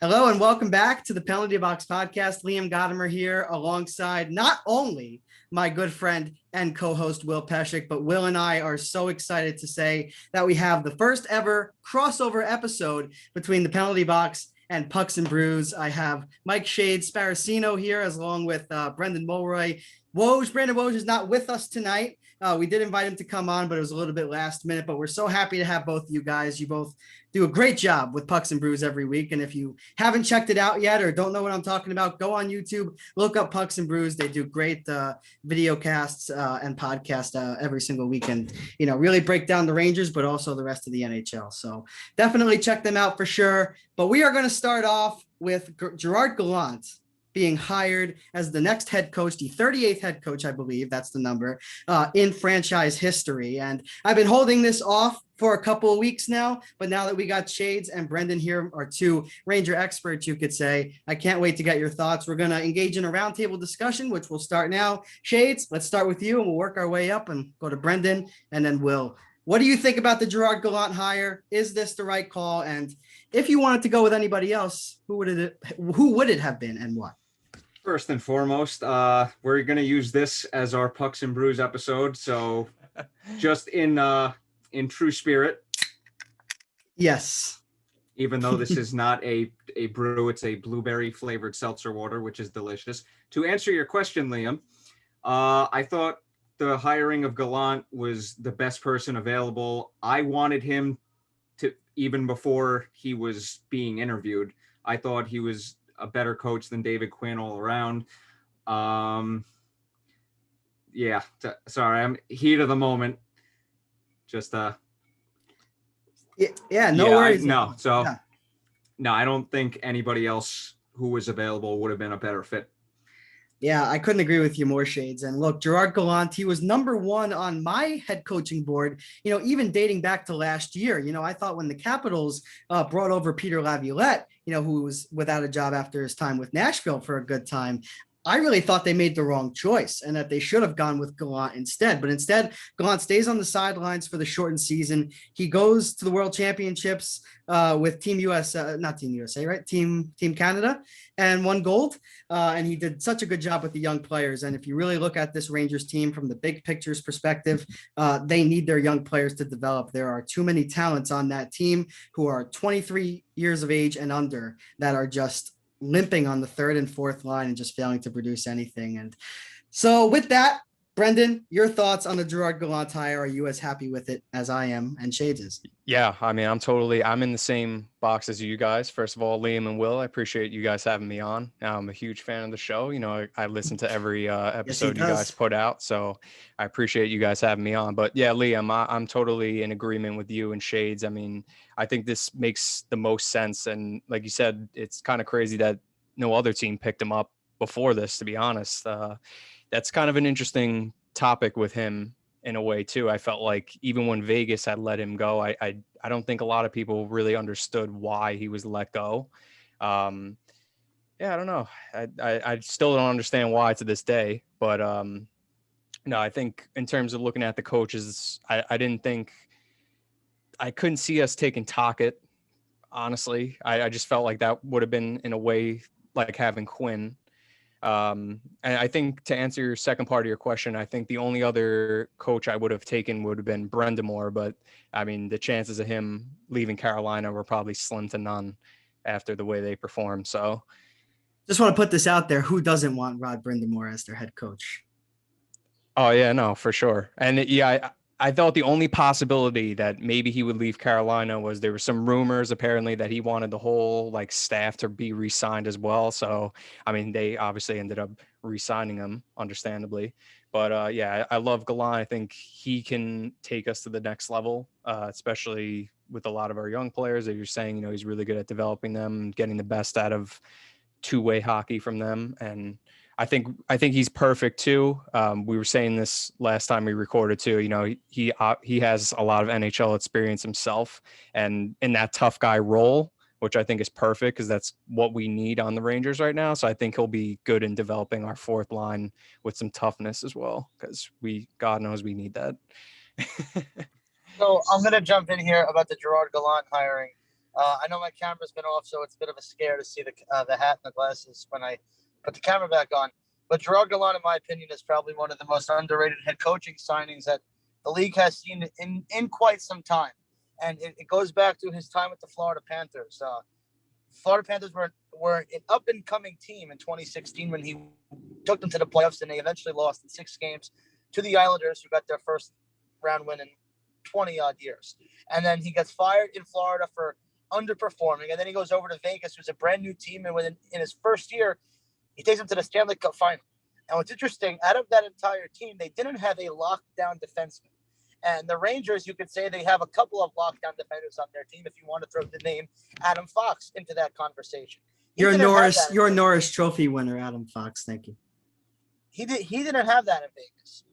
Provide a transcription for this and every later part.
Hello and welcome back to the Penalty Box Podcast. Liam Gotimer here alongside not only my good friend and co-host Will Pesek, but Will and I are so excited to say that we have the first ever crossover episode between the Penalty Box and Pucks and Brews. I have Mike Shades Sparacino here as along with Brendan Mulroy. Brandon Woj is not with us tonight. We did invite him to come on, but it was a little bit last minute, but we're so happy to have both of you guys. You both do a great job with Pucks and Brews every week. And if you haven't checked it out yet or don't know what I'm talking about, go on YouTube, look up Pucks and Brews. They do great video casts and podcasts every single week, and really break down the Rangers, but also the rest of the NHL. So definitely check them out for sure. But we are going to start off with Gerard Gallant being hired as the next head coach, the 38th head coach, I believe that's the number, in franchise history. And I've been holding this off for a couple of weeks now, but now that we got Shades and Brendan here, our two Ranger experts, you could say, I can't wait to get your thoughts. We're going to engage in a roundtable discussion, which will start now. Shades, let's start with you and we'll work our way up and go to Brendan and then Will. What do you think about the Gerard Gallant hire? Is this the right call? And if you wanted to go with anybody else, who would it have been and what? First and foremost, we're going to use this as our Pucks and Brews episode. So just in true spirit. Yes. Even though this is not a brew, it's a blueberry flavored seltzer water, which is delicious. To answer your question, Liam, I thought the hiring of Gallant was the best person available. I wanted him to, even before he was being interviewed, I thought he was a better coach than David Quinn all around. Sorry, I'm heat of the moment. Just no worries. No, I don't think anybody else who was available would have been a better fit. Yeah, I couldn't agree with you more, Shades. And look, Gerard Gallant, he was number one on my head coaching board, even dating back to last year. I thought when the Capitals brought over Peter Laviolette, who was without a job after his time with Nashville for a good time, I really thought they made the wrong choice and that they should have gone with Gallant instead. But instead, Gallant stays on the sidelines for the shortened season. He goes to the World Championships with Team Canada, and won gold. And he did such a good job with the young players. And if you really look at this Rangers team from the big pictures perspective, they need their young players to develop. There are too many talents on that team who are 23 years of age and under that are just limping on the third and fourth line and just failing to produce anything. And so with that, Brendan, your thoughts on the Gerard Gallant hire? Are you as happy with it as I am and Shades is? Yeah, I mean, I'm in the same box as you guys. First of all, Liam and Will, I appreciate you guys having me on. I'm a huge fan of the show. I listen to every episode you guys put out, so I appreciate you guys having me on. But yeah, Liam, I'm totally in agreement with you and Shades. I mean, I think this makes the most sense. And like you said, it's kind of crazy that no other team picked him up before this, to be honest. That's kind of an interesting topic with him in a way too. I felt like even when Vegas had let him go, I don't think a lot of people really understood why he was let go. I don't know. I still don't understand why to this day, but no, I think in terms of looking at the coaches, I couldn't see us taking Tocchet. Honestly, I just felt like that would have been in a way like having Quinn. And I think to answer your second part of your question, I think the only other coach I would have taken would have been Brendamore, but I mean, the chances of him leaving Carolina were probably slim to none after the way they performed. So just want to put this out there. Who doesn't want Rod Brindamore as their head coach? Oh yeah, no, for sure. And I thought the only possibility that maybe he would leave Carolina was there were some rumors apparently that he wanted the whole staff to be re-signed as well. So, I mean, they obviously ended up re-signing him, understandably. But I love Gallant. I think he can take us to the next level, especially with a lot of our young players that you're saying, he's really good at developing them, getting the best out of two-way hockey from them. And I think he's perfect too. We were saying this last time we recorded too. He has a lot of NHL experience himself, and in that tough guy role, which I think is perfect because that's what we need on the Rangers right now. So I think he'll be good in developing our fourth line with some toughness as well, because God knows we need that. So I'm gonna jump in here about the Gerard Gallant hiring. I know my camera's been off, so it's a bit of a scare to see the hat and the glasses when I put the camera back on. But Gerard Gallant, in my opinion, is probably one of the most underrated head coaching signings that the league has seen in quite some time. And it goes back to his time with the Florida Panthers. Florida Panthers were an up-and-coming team in 2016 when he took them to the playoffs, and they eventually lost in 6 games to the Islanders, who got their first round win in 20-odd years. And then he gets fired in Florida for underperforming, and then he goes over to Vegas, who's a brand-new team, and in his first year, he takes them to the Stanley Cup Final. And what's interesting, out of that entire team, they didn't have a lockdown defenseman. And the Rangers, you could say they have a couple of lockdown defenders on their team if you want to throw the name Adam Fox into that conversation. You're a Norris Trophy winner, Adam Fox. Thank you. He didn't have that in Vegas.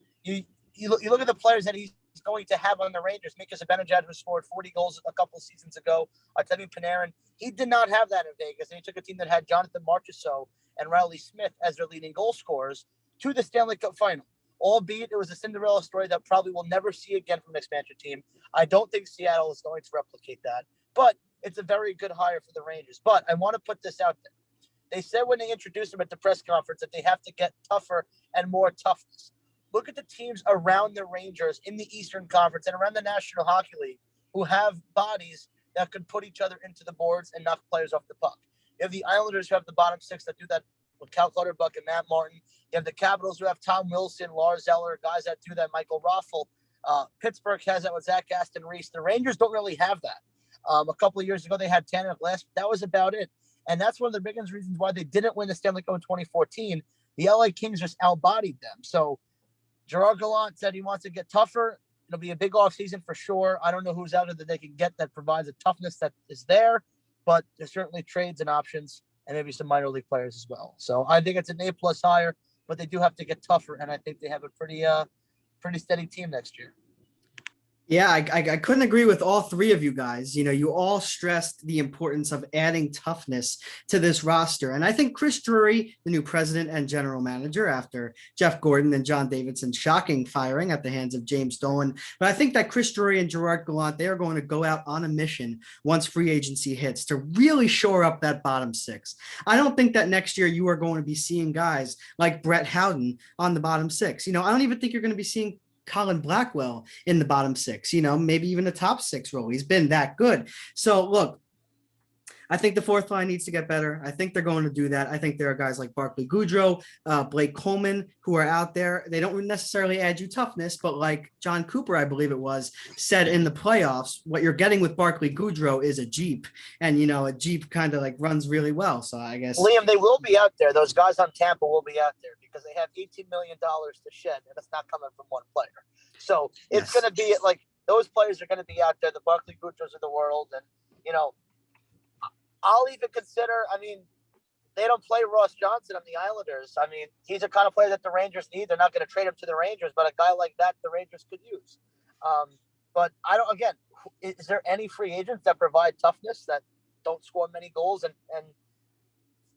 You look at the players that he's going to have on the Rangers. Mika Zibanejad, who scored 40 goals a couple of seasons ago. Artemi Panarin. He did not have that in Vegas. And he took a team that had Jonathan Marchessault and Riley Smith as their leading goal scorers to the Stanley Cup Final. Albeit it was a Cinderella story that probably we'll never see again from an expansion team. I don't think Seattle is going to replicate that. But it's a very good hire for the Rangers. But I want to put this out there. They said when they introduced him at the press conference that they have to get tougher and more toughness. Look at the teams around the Rangers in the Eastern Conference and around the National Hockey League who have bodies that could put each other into the boards and knock players off the puck. You have the Islanders who have the bottom 6 that do that with Cal Clutterbuck and Matt Martin. You have the Capitals who have Tom Wilson, Lars Eller, guys that do that, Michael Raffel. Pittsburgh has that with Zach Aston Reese. The Rangers don't really have that. A couple of years ago, they had Tanner Glass. That was about it. And that's one of the biggest reasons why they didn't win the Stanley Cup in 2014. The LA Kings just outbodied them. So Gerard Gallant said he wants to get tougher. It'll be a big offseason for sure. I don't know who's out there that they can get that provides a toughness that is there, but there's certainly trades and options and maybe some minor league players as well. So I think it's an A+ hire, but they do have to get tougher, and I think they have a pretty steady team next year. Yeah, I couldn't agree with all three of you guys. You know, you all stressed the importance of adding toughness to this roster. And I think Chris Drury, the new president and general manager after Jeff Gordon and John Davidson's shocking firing at the hands of James Dolan. But I think that Chris Drury and Gerard Gallant, they are going to go out on a mission once free agency hits to really shore up that bottom 6. I don't think that next year you are going to be seeing guys like Brett Howden on the bottom 6. You know, I don't even think you're going to be seeing Colin Blackwell in the bottom 6, you know, maybe even the top 6 role. He's been that good. So look, I think the fourth line needs to get better. I think they're going to do that. I think there are guys like Barclay Goodrow, Blake Coleman, who are out there. They don't necessarily add you toughness, but like John Cooper, I believe it was, said in the playoffs, what you're getting with Barclay Goodrow is a Jeep. And, you know, a Jeep kind of like runs really well. So I guess. Liam, they will be out there. Those guys on Tampa will be out there because they have $18 million to shed, and it's not coming from one player. So it's going to be like those players are going to be out there, the Barclay Goodrows of the world. And, you know, I'll even consider, I mean, they don't play Ross Johnson on the Islanders. I mean, he's the kind of player that the Rangers need. They're not going to trade him to the Rangers, but a guy like that the Rangers could use. But I don't, again, is there any free agents that provide toughness that don't score many goals and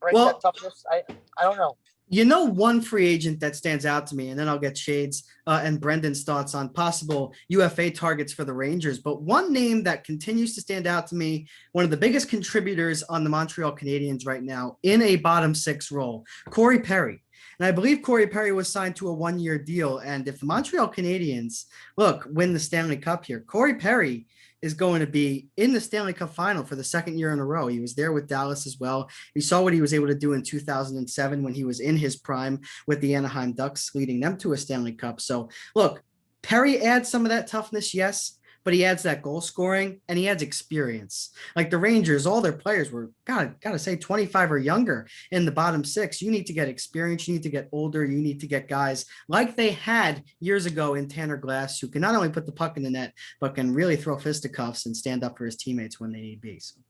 bring that toughness? I don't know. You know, one free agent that stands out to me, and then I'll get Shades and Brendan's thoughts on possible UFA targets for the Rangers. But one name that continues to stand out to me, one of the biggest contributors on the Montreal Canadiens right now in a bottom 6 role, Corey Perry. And I believe Corey Perry was signed to a 1-year deal. And if the Montreal Canadiens, win the Stanley Cup here, Corey Perry is going to be in the Stanley Cup Final for the 2nd year in a row. He was there with Dallas as well. We saw what he was able to do in 2007 when he was in his prime with the Anaheim Ducks, leading them to a Stanley Cup. So look, Perry adds some of that toughness, yes, but he adds that goal scoring and he adds experience. Like the Rangers, all their players were, gotta say, 25 or younger in the bottom 6. You need to get experience. You need to get older. You need to get guys like they had years ago in Tanner Glass, who can not only put the puck in the net, but can really throw fisticuffs and stand up for his teammates when they need be. So,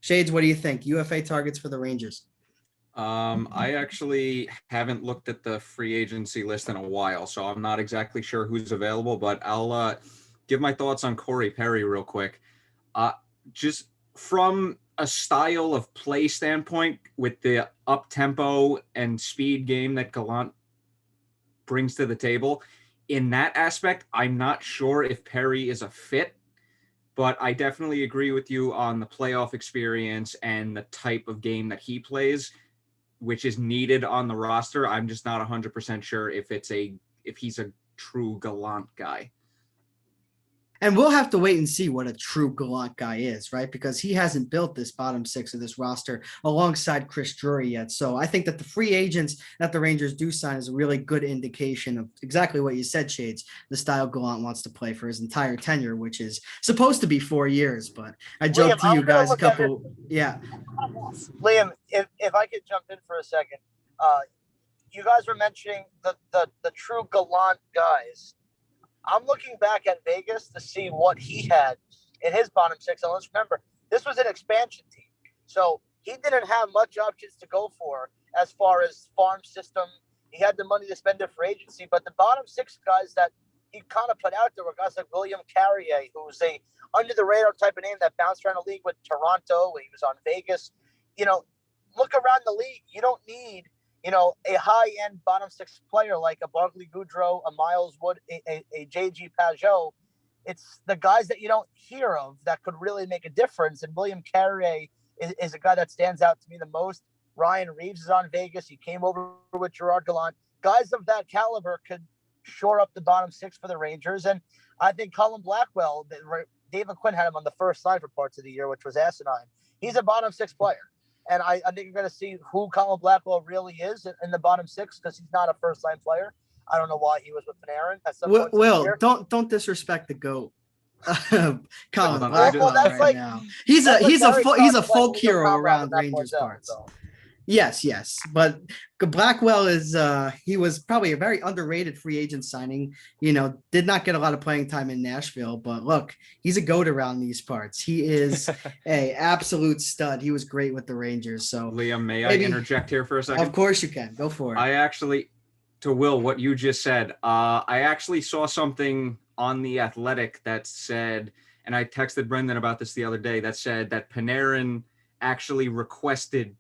Shades, what do you think? UFA targets for the Rangers? I actually haven't looked at the free agency list in a while, so I'm not exactly sure who's available, but I'll give my thoughts on Corey Perry real quick. Just from a style of play standpoint, with the up-tempo and speed game that Gallant brings to the table, in that aspect, I'm not sure if Perry is a fit, but I definitely agree with you on the playoff experience and the type of game that he plays, which is needed on the roster. I'm just not 100% sure if he's a true Gallant guy. And we'll have to wait and see what a true Gallant guy is, right? Because he hasn't built this bottom six of this roster alongside Chris Drury yet. So I think that the free agents that the Rangers do sign is a really good indication of exactly what you said, Shades, the style Gallant wants to play for his entire tenure, which is supposed to be 4 years. But I joked to you guys a couple, yeah. Liam, if I could jump in for a second, you guys were mentioning the true Gallant guys. I'm looking back at Vegas to see what he had in his bottom six. And let's remember, this was an expansion team. So he didn't have much options to go for as far as farm system. He had the money to spend it for agency. But the bottom six guys that he kind of put out there were guys like William Carrier, who was a under-the-radar type of name that bounced around the league with Toronto when he was on Vegas. Look around the league. You don't need a high-end bottom six player like a Barclay Goodrow, a Miles Wood, a JG Pajot. It's the guys that you don't hear of that could really make a difference. And William Carrier is a guy that stands out to me the most. Ryan Reeves is on Vegas. He came over with Gerard Gallant. Guys of that caliber could shore up the bottom six for the Rangers. And I think Colin Blackwell, David Quinn had him on the first line for parts of the year, which was asinine. He's a bottom six player. And I think you're going to see who Colin Blackwell really is in the bottom six because he's not a first-line player. I don't know why he was with Panarin at some point. Will, don't disrespect the GOAT. Colin Blackwell that's right now. He's a folk hero around Rangers parts. Yes, but Blackwell he was probably a very underrated free agent signing. Did not get a lot of playing time in Nashville, but look, he's a GOAT around these parts. He is a absolute stud. He was great with the Rangers. So Liam, may I interject here for a second? Of course you can. Go for it. To Will, what you just said, I actually saw something on The Athletic that said, and I texted Brendan about this the other day, that said that Panarin actually requested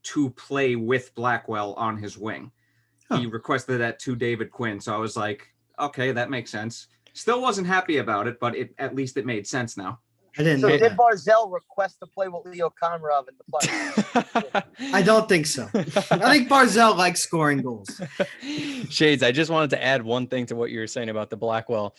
to play with Blackwell on his wing. He requested that to David Quinn. So I was like, okay, that makes sense. Still wasn't happy about it, but at least it made sense now. I didn't know did that. Barzal request to play with Leo Komarov in the playoffs? I don't think so. I think Barzal likes scoring goals. Shades, I just wanted to add one thing to what you were saying about the Blackwell.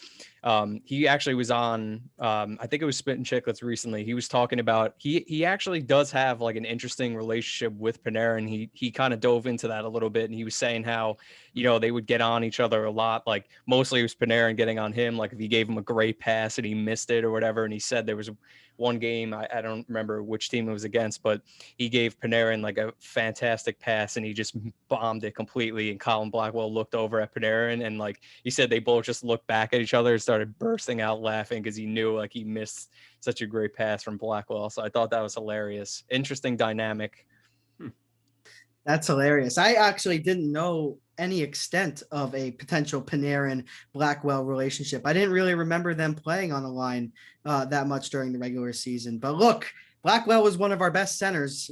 He actually was on, I think it was Spit and Chicklets recently. He was talking about, he actually does have like an interesting relationship with Panarin. He kind of dove into that a little bit. And he was saying how, they would get on each other a lot. Like mostly it was Panarin getting on him. Like if he gave him a great pass and he missed it or whatever. And he said there was one game, I don't remember which team it was against, but he gave Panarin like a fantastic pass and he just bombed it completely. And Colin Blackwell looked over at Panarin and like he said, they both just looked back at each other and started bursting out laughing because he knew like he missed such a great pass from Blackwell. So I thought that was hilarious. Interesting dynamic. That's hilarious. I actually didn't know any extent of a potential Panarin Blackwell relationship. I didn't really remember them playing on the line that much during the regular season. But look, Blackwell was one of our best centers,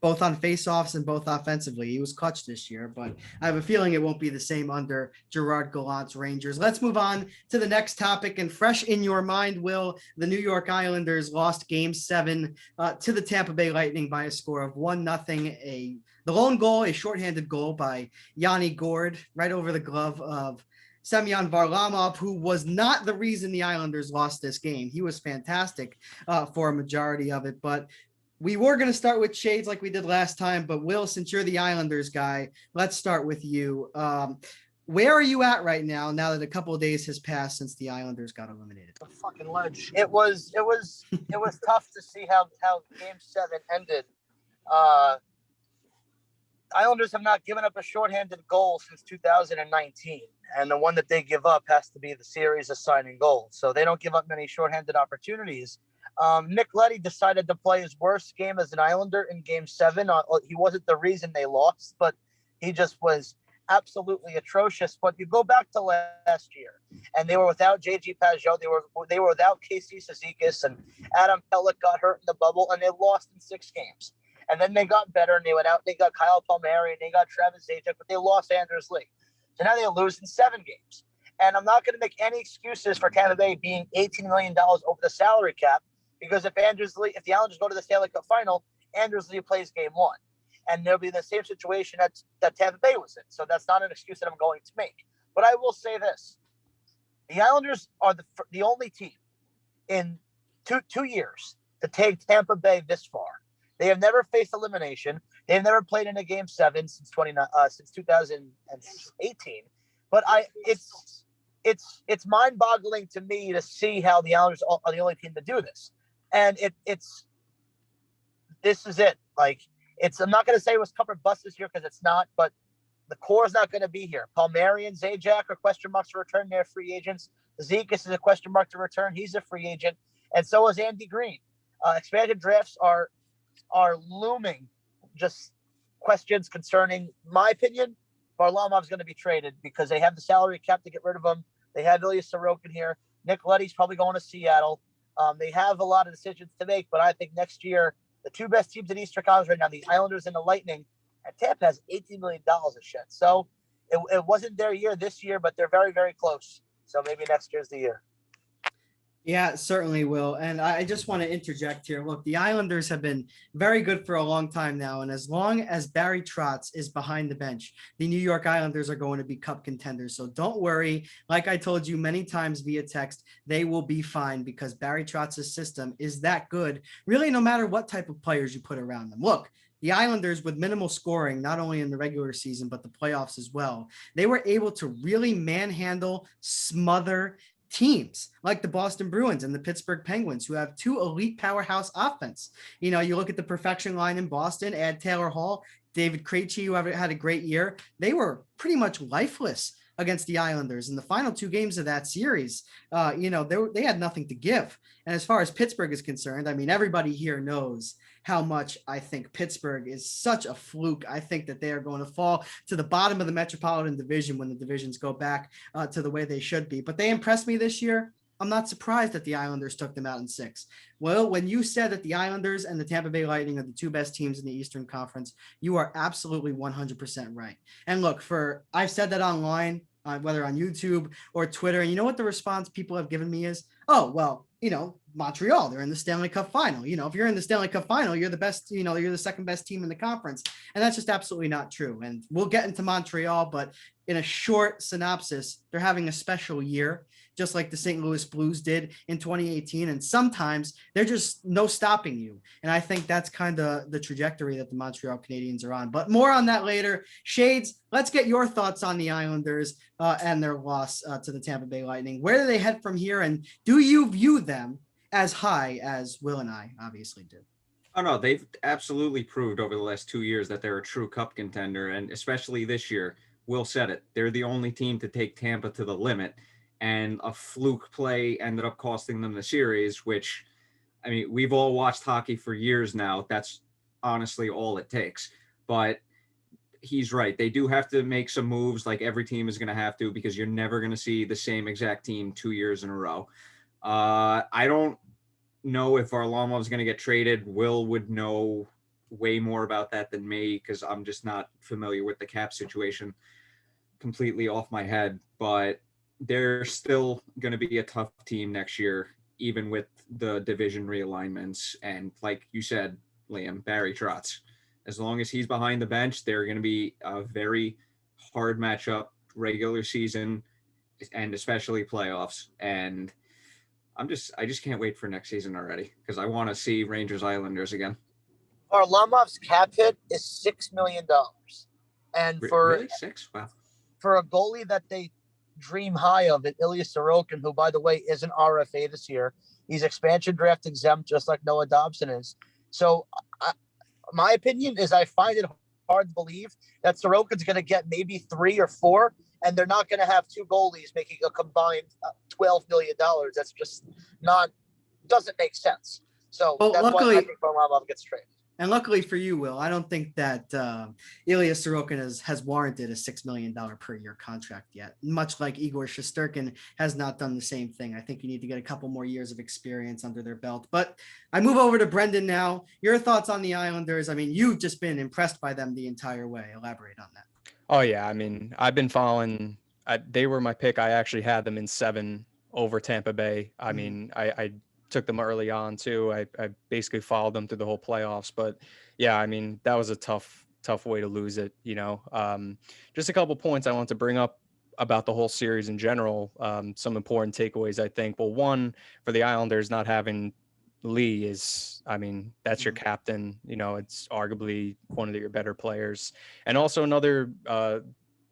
both on faceoffs and both offensively. He was clutch this year, but I have a feeling it won't be the same under Gerard Gallant's Rangers. Let's move on to the next topic. And fresh in your mind, Will, the New York Islanders lost Game 7 to the Tampa Bay Lightning by a score of 1-0. The lone goal, a shorthanded goal by Yanni Gourde, right over the glove of Semyon Varlamov, who was not the reason the Islanders lost this game. He was fantastic for a majority of it, but we were going to start with Shades like we did last time. But Will, since you're the Islanders guy, let's start with you. Where are you at right now that a couple of days has passed since the Islanders got eliminated? The fucking ledge. It was tough to see how Game 7 ended. Islanders have not given up a shorthanded goal since 2019, and the one that they give up has to be the series assigning goals. So they don't give up many shorthanded opportunities. Nick Leddy decided to play his worst game as an Islander in Game 7. He wasn't the reason they lost, but he just was absolutely atrocious. But you go back to last year, and they were without JG Pajot. They were without Casey Cizikas, and Adam Pelech got hurt in the bubble, and they lost in 6 games. And then they got better, and they went out. They got Kyle Palmieri, and they got Travis Zajac, but they lost Anders Lee. So now they lose in 7 games. And I'm not going to make any excuses for Tampa Bay being $18 million over the salary cap, because if the Islanders go to the Stanley Cup Final, Anders Lee plays game one. And they'll be in the same situation that Tampa Bay was in. So that's not an excuse that I'm going to make. But I will say this. The Islanders are the only team in two years to take Tampa Bay this far. They have never faced elimination. They've never played in a Game 7 since 2018. But it's mind-boggling to me to see how the Islanders are the only team to do this. And this is it. Like, I'm not going to say it was cover bust this year, because it's not, but the core is not going to be here. Palmieri and Zajac are question marks to return. They're free agents. Zekas is a question mark to return. He's a free agent. And so is Andy Green. Expanded drafts are looming. Just questions concerning, my opinion, Varlamov's going to be traded because they have the salary cap to get rid of him. They have Ilya Sorokin here. Nick Leddy's probably going to Seattle. They have a lot of decisions to make, but I think next year, the two best teams in Eastern Conference right now, the Islanders and the Lightning, and Tampa has $18 million of shit. So it wasn't their year this year, but they're very, very close. So maybe next year's the year. Yeah, certainly will. And I just want to interject here. Look, the Islanders have been very good for a long time now. And as long as Barry Trotz is behind the bench, the New York Islanders are going to be cup contenders. So don't worry. Like I told you many times via text, they will be fine because Barry Trotz's system is that good, really, no matter what type of players you put around them. Look, the Islanders, with minimal scoring, not only in the regular season, but the playoffs as well, they were able to really manhandle, smother teams like the Boston Bruins and the Pittsburgh Penguins, who have two elite powerhouse offense. You know, you look at the perfection line in Boston, add Taylor Hall, David Krejci, who had a great year. They were pretty much lifeless against the Islanders in the final two games of that series. They had nothing to give. And as far as Pittsburgh is concerned, I mean, everybody here knows how much I think Pittsburgh is such a fluke. I think that they are going to fall to the bottom of the Metropolitan Division when the divisions go back to the way they should be. But they impressed me this year. I'm not surprised that the Islanders took them out in 6. Well, when you said that the Islanders and the Tampa Bay Lightning are the two best teams in the Eastern Conference, you are absolutely 100% right. And look, I've said that online, whether on YouTube or Twitter, and you know what the response people have given me is, oh, well, Montreal, they're in the Stanley Cup Final. If you're in the Stanley Cup Final, you're the best, you're the second best team in the conference. And that's just absolutely not true. And we'll get into Montreal, but in a short synopsis, they're having a special year, just like the St. Louis Blues did in 2018. And sometimes they're just no stopping you. And I think that's kind of the trajectory that the Montreal Canadiens are on. But more on that later. Shades, let's get your thoughts on the Islanders and their loss to the Tampa Bay Lightning. Where do they head from here? And do you view them as high as Will and I obviously do? Oh, no, they've absolutely proved over the last 2 years that they're a true cup contender. And especially this year, Will said it. They're the only team to take Tampa to the limit. And a fluke play ended up costing them the series, which, I mean, we've all watched hockey for years now. That's honestly all it takes. But he's right. They do have to make some moves, like every team is going to have to, because you're never going to see the same exact team 2 years in a row. I don't know if Varlamov's going to get traded. Will would know way more about that than me, because I'm just not familiar with the cap situation completely off my head. But they're still going to be a tough team next year, even with the division realignments. And like you said, Liam, Barry Trotz, as long as he's behind the bench, they're going to be a very hard matchup regular season and especially playoffs. And I just can't wait for next season already, because I want to see Rangers Islanders again. Varlamov's cap hit is $6 million. And for really? 6? Wow. For a goalie that they dream high of, it Ilya Sorokin, who, by the way, is an RFA this year. He's expansion draft exempt, just like Noah Dobson is. So my opinion is I find it hard to believe that Sorokin's going to get maybe 3 or 4, and they're not going to have two goalies making a combined $12 million. That's just doesn't make sense. So that's why I think Varlamov gets traded. And luckily for you, Will, I don't think that Ilya Sorokin has warranted a $6 million per year contract yet, much like Igor Shesterkin has not done the same thing. I think you need to get a couple more years of experience under their belt. But I move over to Brendan now. Your thoughts on the Islanders? I mean, you've just been impressed by them the entire way. Elaborate on that. Oh, yeah. I mean, I've been following they were my pick. I actually had them in 7 over Tampa Bay. I mean, I took them early on too. I basically followed them through the whole playoffs. But yeah, I mean, that was a tough way to lose it. Just a couple points I want to bring up about the whole series in general. Some important takeaways, I think. Well, one, for the Islanders not having Lee is, I mean, that's your captain. It's arguably one of your better players. And also another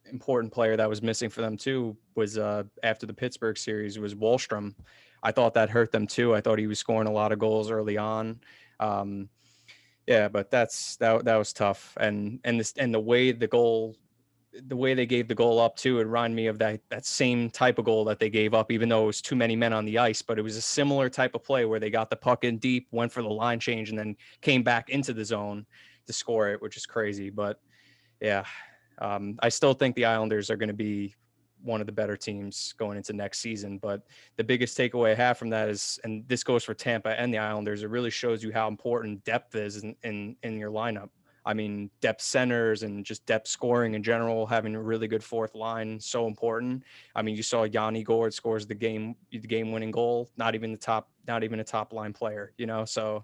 important player that was missing for them too was after the Pittsburgh series was Wahlstrom. I thought that hurt them too. I thought he was scoring a lot of goals early on. Yeah, but that was tough. And the way they gave the goal up too, it reminded me of that same type of goal that they gave up, even though it was too many men on the ice. But it was a similar type of play where they got the puck in deep, went for the line change, and then came back into the zone to score it, which is crazy. But yeah, I still think the Islanders are going to be one of the better teams going into next season. But the biggest takeaway I have from that is, and this goes for Tampa and the Islanders, it really shows you how important depth is in your lineup. I mean, depth centers and just depth scoring in general, having a really good fourth line, so important. I mean, you saw Yanni Gourde scores the game winning goal, not even a top line player, so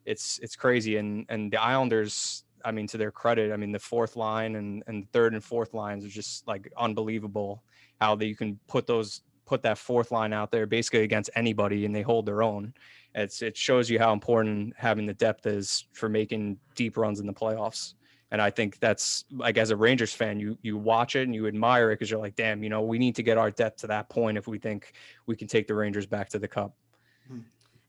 it's crazy. And the Islanders, I mean, to their credit, I mean, the fourth line and third and fourth lines are just like unbelievable how you can put that fourth line out there basically against anybody and they hold their own. It shows you how important having the depth is for making deep runs in the playoffs. And I think that's, like, as a Rangers fan, you watch it and you admire it because you're like, damn, we need to get our depth to that point if we think we can take the Rangers back to the Cup.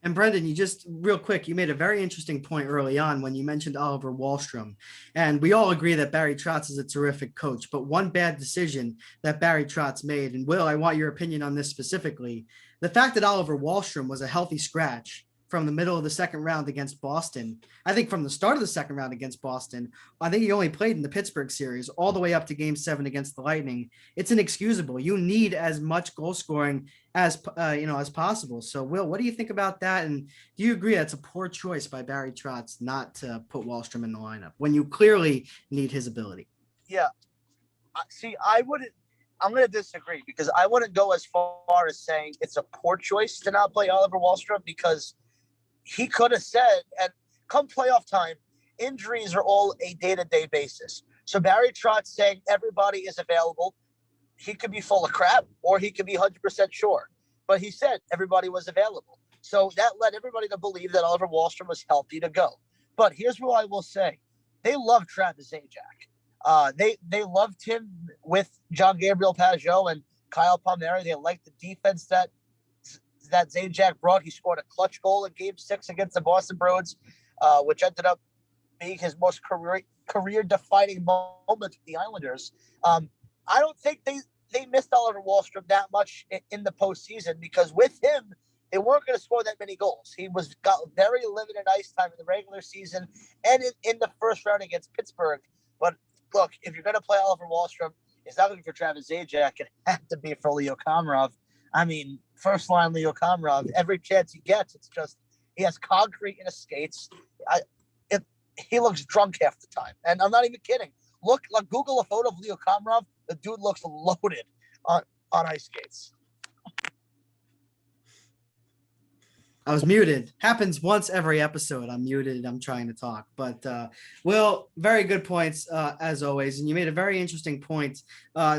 And Brendan, you just real quick, you made a very interesting point early on when you mentioned Oliver Wahlstrom. And we all agree that Barry Trotz is a terrific coach, but one bad decision that Barry Trotz made, and Will, I want your opinion on this specifically, the fact that Oliver Wahlstrom was a healthy scratch from the middle of the second round against Boston. I think from the start of the second round against Boston, I think he only played in the Pittsburgh series all the way up to Game 7 against the Lightning. It's inexcusable. You need as much goal scoring as possible. So, Will, what do you think about that? And do you agree that's a poor choice by Barry Trotz not to put Wahlstrom in the lineup when you clearly need his ability? Yeah. See, I'm going to disagree because I wouldn't go as far as saying it's a poor choice to not play Oliver Wahlstrom, because he could have said, and come playoff time, injuries are all a day-to-day basis. So Barry Trotz saying everybody is available, he could be full of crap or he could be 100% sure. But he said everybody was available. So that led everybody to believe that Oliver Wahlstrom was healthy to go. But here's what I will say. They love Travis Zajac. They loved him with John Gabriel Pajot and Kyle Palmieri. They liked the defense that Zajac brought. He scored a clutch goal in Game 6 against the Boston Bruins, which ended up being his most career-defining moment with the Islanders. I don't think they missed Oliver Wahlstrom that much in the postseason, because with him, they weren't going to score that many goals. He got very limited ice time in the regular season and in the first round against Pittsburgh. But look, if you're going to play Oliver Wahlstrom, it's not going to be for Travis Zajac. It had to be for Leo Komarov. I mean, first line Leo Komarov, every chance he gets, it's just he has concrete in his skates. He looks drunk half the time, and I'm not even kidding. Google a photo of Leo Komarov. The dude looks loaded on ice skates. I was muted. Happens once every episode. I'm muted. I'm trying to talk. But, Will, very good points, as always. And you made a very interesting point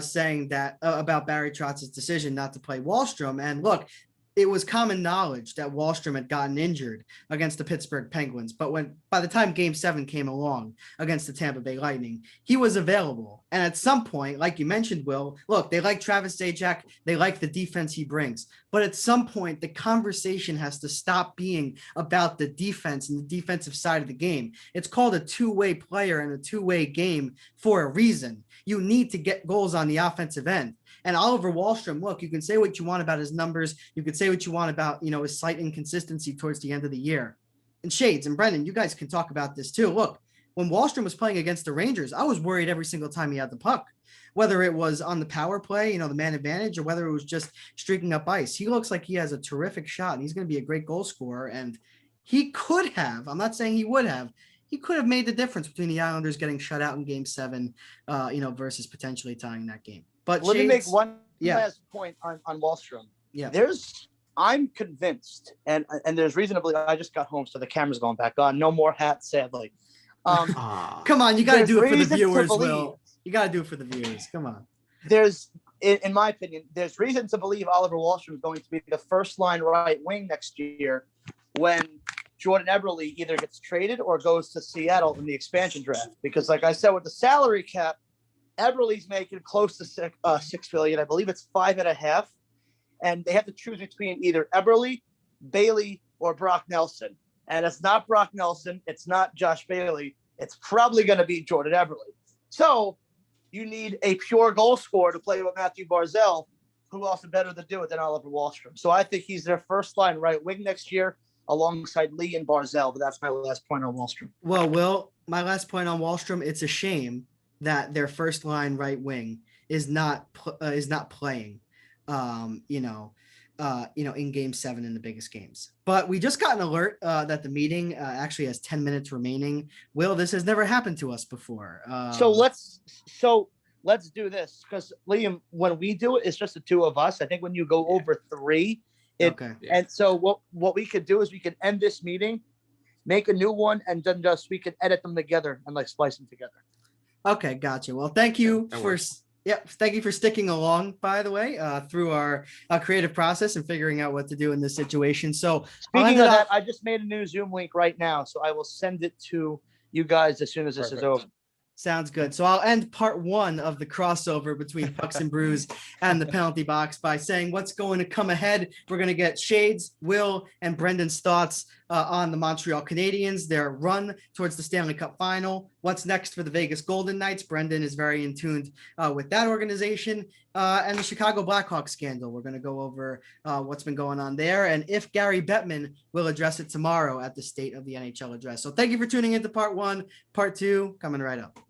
saying that about Barry Trotz's decision not to play Wahlstrom. And look, it was common knowledge that Wahlstrom had gotten injured against the Pittsburgh Penguins. But by the time Game 7 came along against the Tampa Bay Lightning, he was available. And at some point, like you mentioned, Will, look, they like Travis Zajac. They like the defense he brings. But at some point, the conversation has to stop being about the defense and the defensive side of the game. It's called a two-way player and a two-way game for a reason. You need to get goals on the offensive end. And Oliver Wahlstrom, look, you can say what you want about his numbers. You could say what you want about, his slight inconsistency towards the end of the year. And Shades and Brendan, you guys can talk about this too. Look, when Wahlstrom was playing against the Rangers, I was worried every single time he had the puck, whether it was on the power play, the man advantage, or whether it was just streaking up ice. He looks like he has a terrific shot, and he's going to be a great goal scorer. And he could have, I'm not saying he would have, he could have made the difference between the Islanders getting shut out in Game 7, versus potentially tying that game. But let me make Shades, one yeah. last point on Wallstrom. Yeah. I'm convinced, and there's reason to believe. I just got home, so the camera's going back on. No more hats, sadly. Come on, you got to there's do it for the reason to viewers, believe- Will. You got to do it for the viewers. Come on. There's, in my opinion, there's reason to believe Oliver Wahlstrom is going to be the first line right wing next year when Jordan Eberle either gets traded or goes to Seattle in the expansion draft. Because, like I said, with the salary cap, Eberle's making close to $6 billion. I believe it's 5.5, and they have to choose between either Eberle, Bailey, or Brock Nelson. And it's not Brock Nelson. It's not Josh Bailey. It's probably going to be Jordan Eberle. So you need a pure goal scorer to play with Matthew Barzal, who else better to do it than Oliver Wahlstrom. So I think he's their first line right wing next year alongside Lee and Barzal. But that's my last point on Wahlstrom. Well, Will, my last point on Wahlstrom, it's a shame that their first line right wing is not playing, in Game 7 in the biggest games. But we just got an alert that the meeting actually has 10 minutes remaining. Will, this has never happened to us before. So let's do this, because Liam, when we do it, it's just the two of us. I think when you go over 3, okay. And so what we could do is we could end this meeting, make a new one, and then we could edit them together and like splice them together. Okay, gotcha. Well, thank you thank you for sticking along, by the way, through our creative process and figuring out what to do in this situation. So speaking of that, I just made a new Zoom link right now, so I will send it to you guys as soon as this is over. Sounds good. So I'll end part 1 of the crossover between Pucks and Brews and the penalty box by saying what's going to come ahead. We're going to get Shades, Will, and Brendan's thoughts on the Montreal Canadiens, their run towards the Stanley Cup Final. What's next for the Vegas Golden Knights? Brendan is very in tune with that organization, and the Chicago Blackhawks scandal. We're going to go over what's been going on there, and if Gary Bettman will address it tomorrow at the State of the NHL address. So thank you for tuning into part 1. Part 2 coming right up.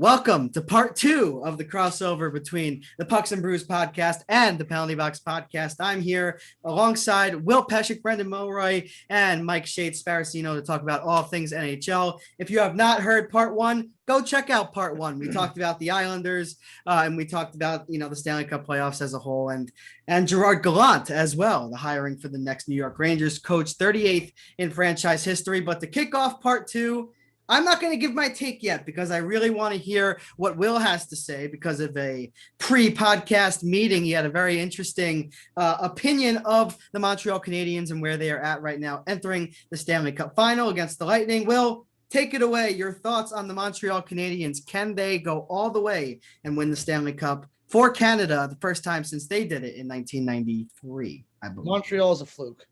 Welcome to part 2 of the crossover between the Pucks and Brews podcast and the Penalty Box podcast. I'm here alongside Will Pesek, Brendan Mulroy, and Mike Shades Sparacino to talk about all things NHL. If you have not heard part 1, go check out part 1. We talked about the Islanders, and we talked about the Stanley Cup playoffs as a whole, and Gerard Gallant as well, the hiring for the next New York Rangers coach, 38th in franchise history. But to kick off part 2, I'm not going to give my take yet because I really want to hear what Will has to say because of a pre-podcast meeting. He had a very interesting opinion of the Montreal Canadiens and where they are at right now, entering the Stanley Cup Final against the Lightning. Will, take it away. Your thoughts on the Montreal Canadiens. Can they go all the way and win the Stanley Cup for Canada the first time since they did it in 1993, I believe? Montreal is a fluke.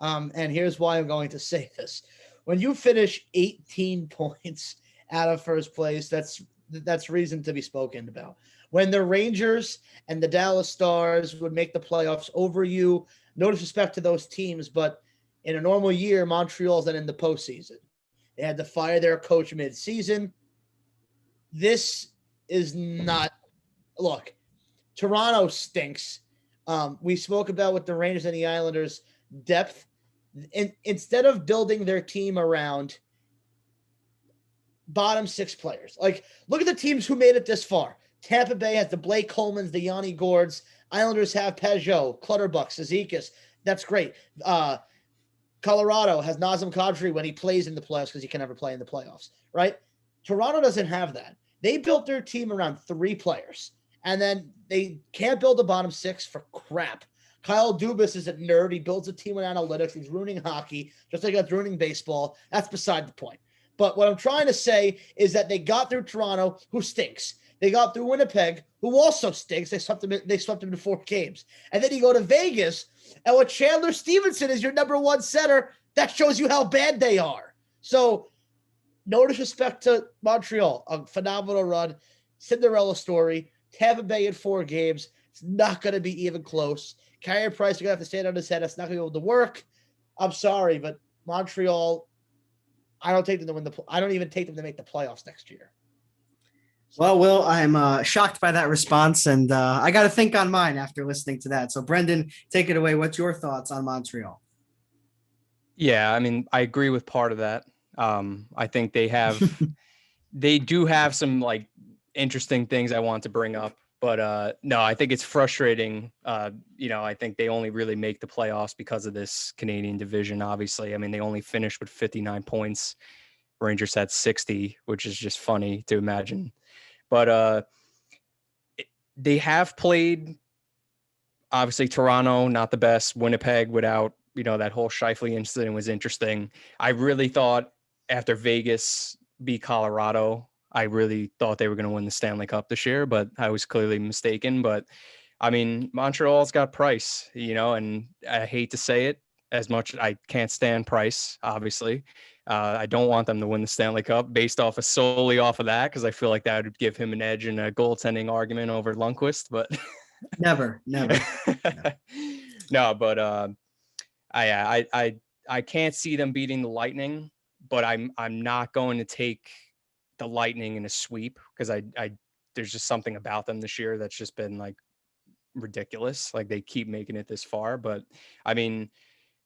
And here's why I'm going to say this. When you finish 18 points out of first place, that's reason to be spoken about. When the Rangers and the Dallas Stars would make the playoffs over you, no disrespect to those teams, but in a normal year, Montreal's then in the postseason. They had to fire their coach mid-season. This is not – look, Toronto stinks. We spoke about with the Rangers and the Islanders, depth. Instead of building their team around bottom 6 players, like look at the teams who made it this far. Tampa Bay has the Blake Colemans, the Yanni Gourds. Islanders have Peugeot, Clutterbuck, Cizikas. That's great. Colorado has Nazem Kadri when he plays in the playoffs because he can never play in the playoffs, right? Toronto doesn't have that. They built their team around 3 players, and then they can't build the bottom 6 for crap. Kyle Dubas is a nerd. He builds a team with analytics. He's ruining hockey, just like he's ruining baseball. That's beside the point. But what I'm trying to say is that they got through Toronto, who stinks. They got through Winnipeg, who also stinks. They swept them in 4 games. And then you go to Vegas, and with Chandler Stevenson is your number 1 center, that shows you how bad they are. So no disrespect to Montreal, a phenomenal run, Cinderella story, Tampa Bay in 4 games. It's not going to be even close. Carey Price are going to have to stand on his head. It's not going to be able to work. I'm sorry, but Montreal, I don't take them to win I don't even take them to make the playoffs next year. Well, Will, I'm shocked by that response, and I got to think on mine after listening to that. So, Brendan, take it away. What's your thoughts on Montreal? Yeah, I mean, I agree with part of that. I think they do have some like interesting things I want to bring up. But no, I think it's frustrating. I think they only really make the playoffs because of this Canadian division, obviously. I mean, they only finished with 59 points. Rangers had 60, which is just funny to imagine. But they have played, obviously, Toronto, not the best. Winnipeg without, that whole Scheifele incident was interesting. I really thought after Vegas beat Colorado, I really thought they were going to win the Stanley Cup this year, but I was clearly mistaken. But I mean, Montreal's got Price, and I hate to say it as much. I can't stand Price, obviously. I don't want them to win the Stanley Cup based solely off of that, because I feel like that would give him an edge in a goaltending argument over Lundqvist. But Never. No, but I can't see them beating the Lightning, but I'm not going to take the Lightning in a sweep, because I there's just something about them this year that's just been like ridiculous. Like, they keep making it this far. But I mean,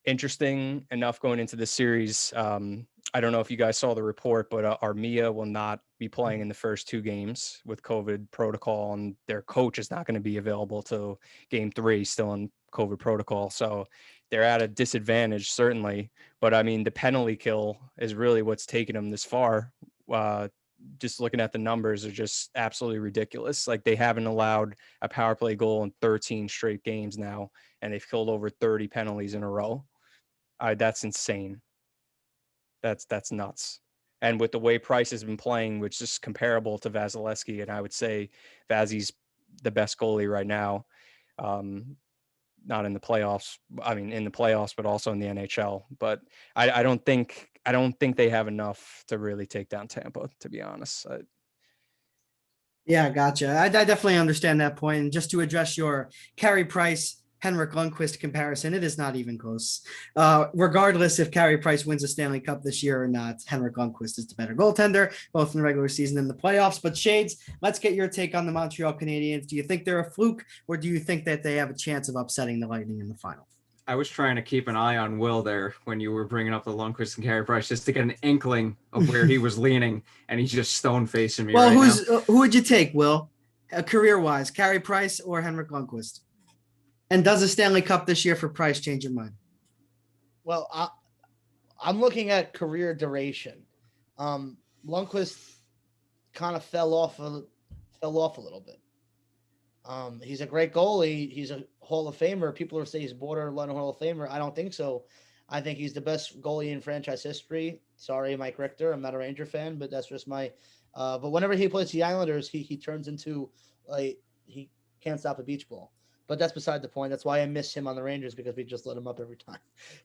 interesting enough going into the series. I don't know if you guys saw the report, but Armia will not be playing in the first 2 games with COVID protocol, and their coach is not going to be available till game 3, still in COVID protocol. So they're at a disadvantage, certainly. But I mean, the penalty kill is really what's taken them this far. Just looking at the numbers are just absolutely ridiculous. Like, they haven't allowed a power play goal in 13 straight games now, and they've killed over 30 penalties in a row. That's insane. That's nuts. And with the way Price has been playing, which is comparable to Vasilevsky, and I would say Vazzy's the best goalie right now. Not in the playoffs. I mean, in the playoffs, but also in the NHL. But I don't think they have enough to really take down Tampa, to be honest. Yeah, gotcha. I definitely understand that point. And just to address your Carey Price, Henrik Lundqvist comparison, it is not even close. Regardless if Carey Price wins a Stanley Cup this year or not, Henrik Lundqvist is the better goaltender, both in the regular season and the playoffs. But Shades, let's get your take on the Montreal Canadiens. Do you think they're a fluke, or do you think that they have a chance of upsetting the Lightning in the final? I was trying to keep an eye on Will there when you were bringing up the Lundqvist and Carey Price, just to get an inkling of where he was leaning, and he's just stone facing me. Well, now. Who would you take, Will, career-wise, Carey Price or Henrik Lundqvist? And does a Stanley Cup this year for Price change your mind? Well, I'm looking at career duration. Lundqvist kind of fell off a little bit. He's a great goalie. He's a Hall of Famer. People are saying he's borderline Hall of Famer. I don't think so. I think he's the best goalie in franchise history. Sorry, Mike Richter. I'm not a Ranger fan, but that's just my. But whenever he plays the Islanders, he turns into he can't stop a beach ball. But that's beside the point. That's why I miss him on the Rangers, because we just let him up every time.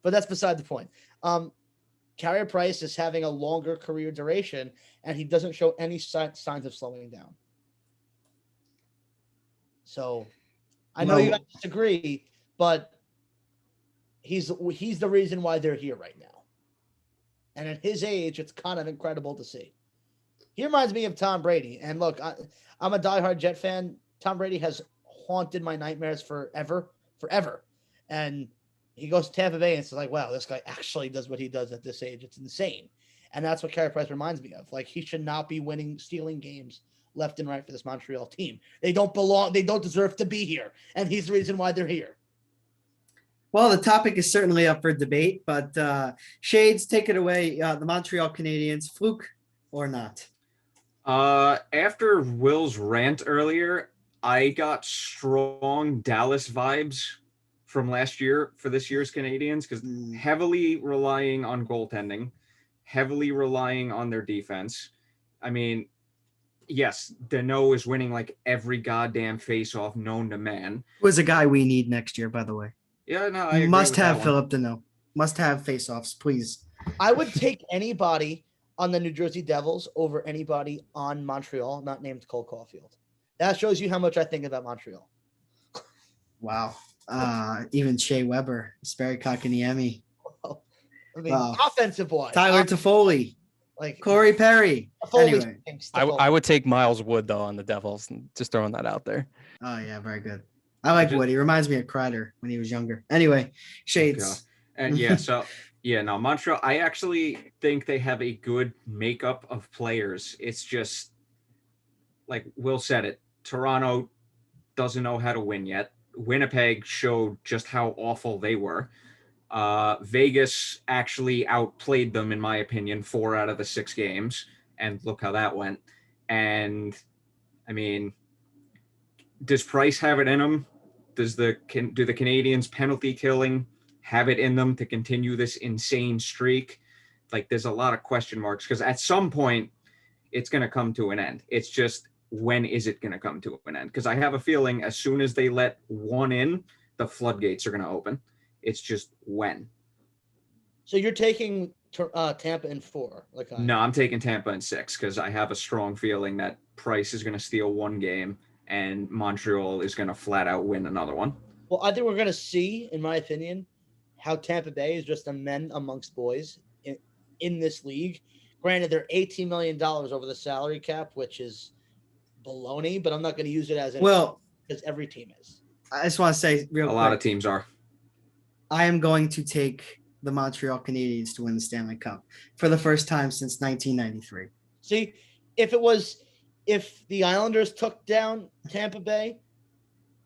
But that's beside the point. Carey Price is having a longer career duration, and he doesn't show any signs of slowing down. So I know you guys disagree, but he's the reason why they're here right now. And at his age, it's kind of incredible to see. He reminds me of Tom Brady. And look, I'm a diehard Jet fan. Tom Brady has haunted my nightmares forever. And he goes to Tampa Bay and it's like, wow, this guy actually does what he does at this age. It's insane. And that's what Carey Price reminds me of. Like, he should not be stealing games left and right for this Montreal team. They don't belong. They don't deserve to be here. And he's the reason why they're here. Well, the topic is certainly up for debate, but Shades, take it away. The Montreal Canadiens, fluke or not? After Will's rant earlier, I got strong Dallas vibes from last year for this year's Canadiens, because heavily relying on goaltending, heavily relying on their defense. I mean, yes, Danault is winning like every goddamn face-off known to man. Who is a guy we need next year, by the way? Yeah, no, I agree must with have that Philip Danault. Must have face-offs, please. I would take anybody on the New Jersey Devils over anybody on Montreal not named Cole Caulfield. That shows you how much I think about Montreal. Wow. Even Shea Weber, Sperry Kotkaniemi. Well, I mean, offensive wise. Tyler Toffoli. Like Corey Perry. Anyway. I would take Miles Wood, though, on the Devils. Just throwing that out there. Oh, yeah, very good. I like Wood. He reminds me of Kreider when he was younger. Anyway, Shades. And yeah, so yeah, no, Montreal, I actually think they have a good makeup of players. It's just like Will said it, Toronto doesn't know how to win yet. Winnipeg showed just how awful they were. Vegas actually outplayed them, in my opinion, 4 out of the 6 games. And look how that went. And, I mean, does Price have it in him? Do the Canadiens penalty killing have it in them to continue this insane streak? Like, there's a lot of question marks because at some point it's going to come to an end. It's just, when is it going to come to an end? Because I have a feeling as soon as they let one in, the floodgates are going to open. It's just when. So you're taking Tampa in 4? No, I'm taking Tampa in 6 because I have a strong feeling that Price is going to steal one game and Montreal is going to flat out win another one. Well, I think we're going to see, in my opinion, how Tampa Bay is just a men amongst boys in this league. Granted, they're $18 million over the salary cap, which is baloney, but I'm not going to use it as because every team is. I just want to say real quick. A lot of teams are. I am going to take the Montreal Canadiens to win the Stanley Cup for the first time since 1993. See, if the Islanders took down Tampa Bay,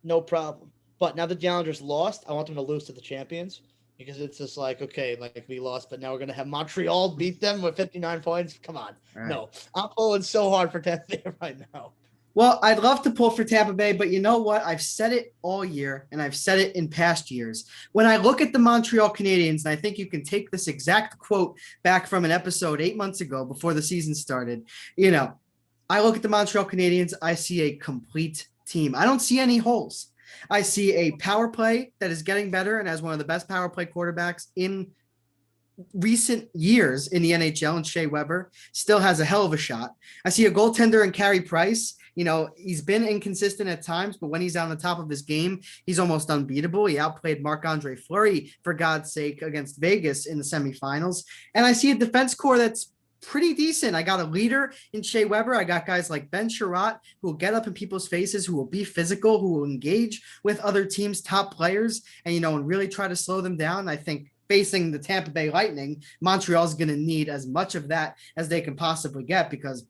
no problem. But now that the Islanders lost, I want them to lose to the champions because it's just like, okay, like we lost, but now we're going to have Montreal beat them with 59 points. Come on. Right. No, I'm pulling so hard for Tampa Bay right now. Well, I'd love to pull for Tampa Bay, but you know what? I've said it all year, and I've said it in past years. When I look at the Montreal Canadiens, and I think you can take this exact quote back from an episode 8 months ago before the season started, I look at the Montreal Canadiens, I see a complete team. I don't see any holes. I see a power play that is getting better and has one of the best power play quarterbacks in recent years in the NHL, and Shea Weber still has a hell of a shot. I see a goaltender in Carey Price. He's been inconsistent at times, but when he's on the top of his game, he's almost unbeatable. He outplayed Marc-Andre Fleury, for God's sake, against Vegas in the semifinals. And I see a defense core that's pretty decent. I got a leader in Shea Weber. I got guys like Ben Sherratt who will get up in people's faces, who will be physical, who will engage with other teams' top players and really try to slow them down. I think facing the Tampa Bay Lightning, Montreal's going to need as much of that as they can possibly get because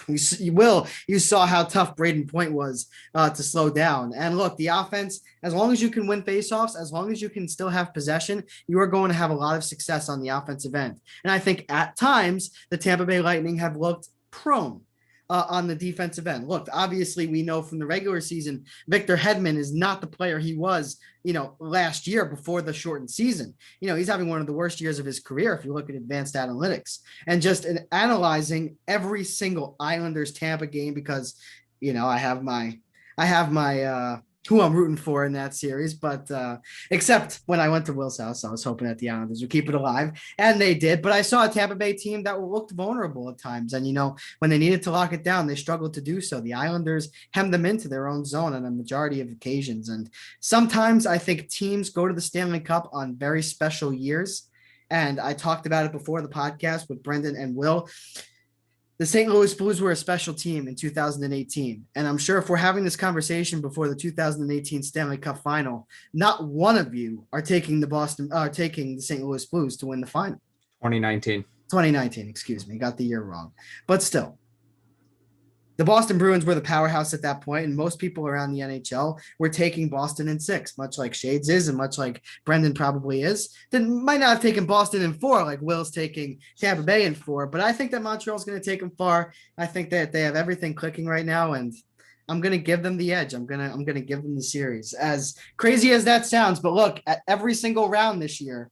you saw how tough Braden Point was to slow down. And look, the offense, as long as you can win faceoffs, as long as you can still have possession, you are going to have a lot of success on the offensive end. And I think at times the Tampa Bay Lightning have looked prone on the defensive end. Look, obviously we know from the regular season, Victor Hedman is not the player he was, last year before the shortened season. He's having one of the worst years of his career if you look at advanced analytics and just in analyzing every single Islanders Tampa game because, I have my who I'm rooting for in that series, but except when I went to Will's house, I was hoping that the Islanders would keep it alive, and they did. But I saw a Tampa Bay team that looked vulnerable at times, and when they needed to lock it down, they struggled to do so. The Islanders hemmed them into their own zone on a majority of occasions, and sometimes I think teams go to the Stanley Cup on very special years, and I talked about it before the podcast with Brendan and Will. The St. Louis Blues were a special team in 2018. And I'm sure if we're having this conversation before the 2018 Stanley Cup Final, not one of you are taking the St. Louis Blues to win the final. 2019, excuse me. Got the year wrong. But still, the Boston Bruins were the powerhouse at that point, and most people around the NHL were taking Boston in 6, much like Shades is and much like Brendan probably is. They might not have taken Boston in 4 like Will's taking Tampa Bay in 4, but I think that Montreal's going to take them far. I think that they have everything clicking right now, and I'm going to give them the edge. I'm going to give them the series. As crazy as that sounds, but look, at every single round this year,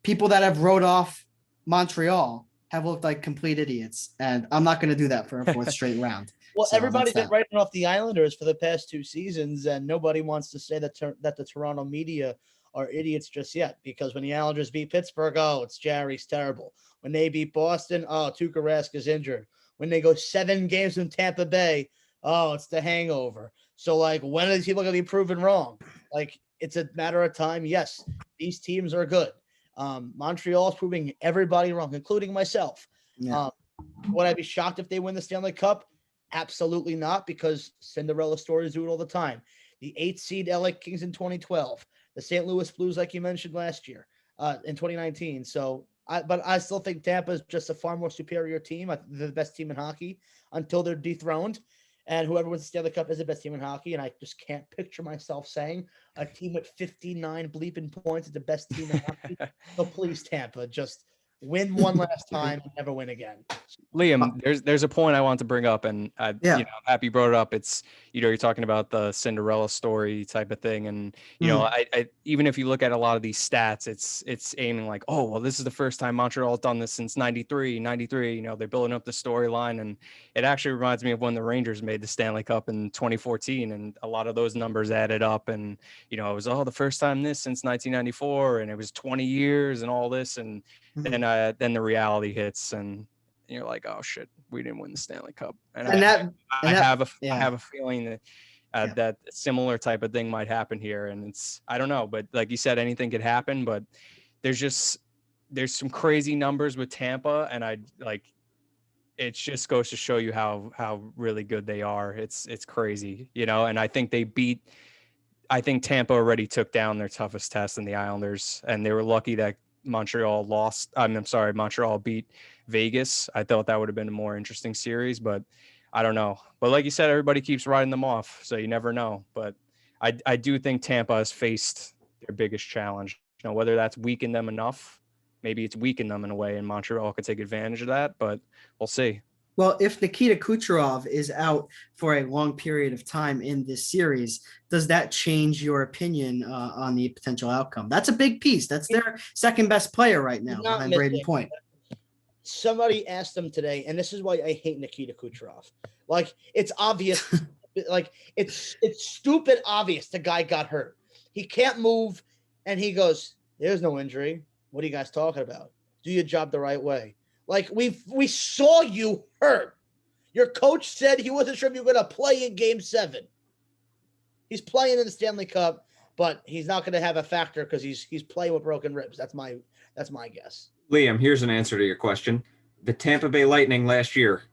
people that have wrote off Montreal have looked like complete idiots, and I'm not going to do that for a 4th straight round. Well, So everybody's been that's writing off the Islanders for the past 2 seasons, and nobody wants to say that the Toronto media are idiots just yet. Because when the Islanders beat Pittsburgh, it's Jarry's terrible. When they beat Boston, Tuukka Rask is injured. When they go 7 games in Tampa Bay, it's the hangover. So, when are these people going to be proven wrong? It's a matter of time. Yes, these teams are good. Montreal is proving everybody wrong, including myself. Yeah. Would I be shocked if they win the Stanley Cup? Absolutely not, because Cinderella stories do it all the time. The 8th seed LA Kings in 2012, the St. Louis Blues, like you mentioned last year, in 2019. But I still think Tampa is just a far more superior team. They're the best team in hockey until they're dethroned. And whoever wins the Stanley Cup is the best team in hockey. And I just can't picture myself saying a team with 59 bleeping points is the best team in hockey. So please, Tampa, just win one last time and never win again. Liam, there's a point I want to bring up, and I'm happy you brought it up. It's, you're talking about the Cinderella story type of thing, and I even if you look at a lot of these stats, it's aiming like, oh well, this is the first time Montreal has done this since 93. They're building up the storyline, and it actually reminds me of when the Rangers made the Stanley Cup in 2014, and a lot of those numbers added up, and it was the first time this since 1994, and it was 20 years and all this, and then the reality hits, and you're like, oh shit, we didn't win the Stanley Cup. I have a feeling that that similar type of thing might happen here. And I don't know, but like you said, anything could happen, but there's some crazy numbers with Tampa. And it just goes to show you how really good they are. It's crazy, and I think Tampa already took down their toughest test in the Islanders, and they were lucky that Montreal beat Vegas. I thought that would have been a more interesting series, but I don't know. But like you said, everybody keeps writing them off, so you never know. But I do think Tampa has faced their biggest challenge. Whether that's weakened them enough, maybe it's weakened them in a way, and Montreal could take advantage of that, but we'll see. Well, if Nikita Kucherov is out for a long period of time in this series, does that change your opinion on the potential outcome? That's a big piece. That's their second best player right now behind Braden Point. Somebody asked him today, and this is why I hate Nikita Kucherov. It's obvious. It's stupid obvious the guy got hurt. He can't move, and he goes, there's no injury. What are you guys talking about? Do your job the right way. We saw you hurt. Your coach said he wasn't sure if you were going to play in Game 7. He's playing in the Stanley Cup, but he's not going to have a factor because he's playing with broken ribs. That's my guess. Liam, here's an answer to your question. The Tampa Bay Lightning last year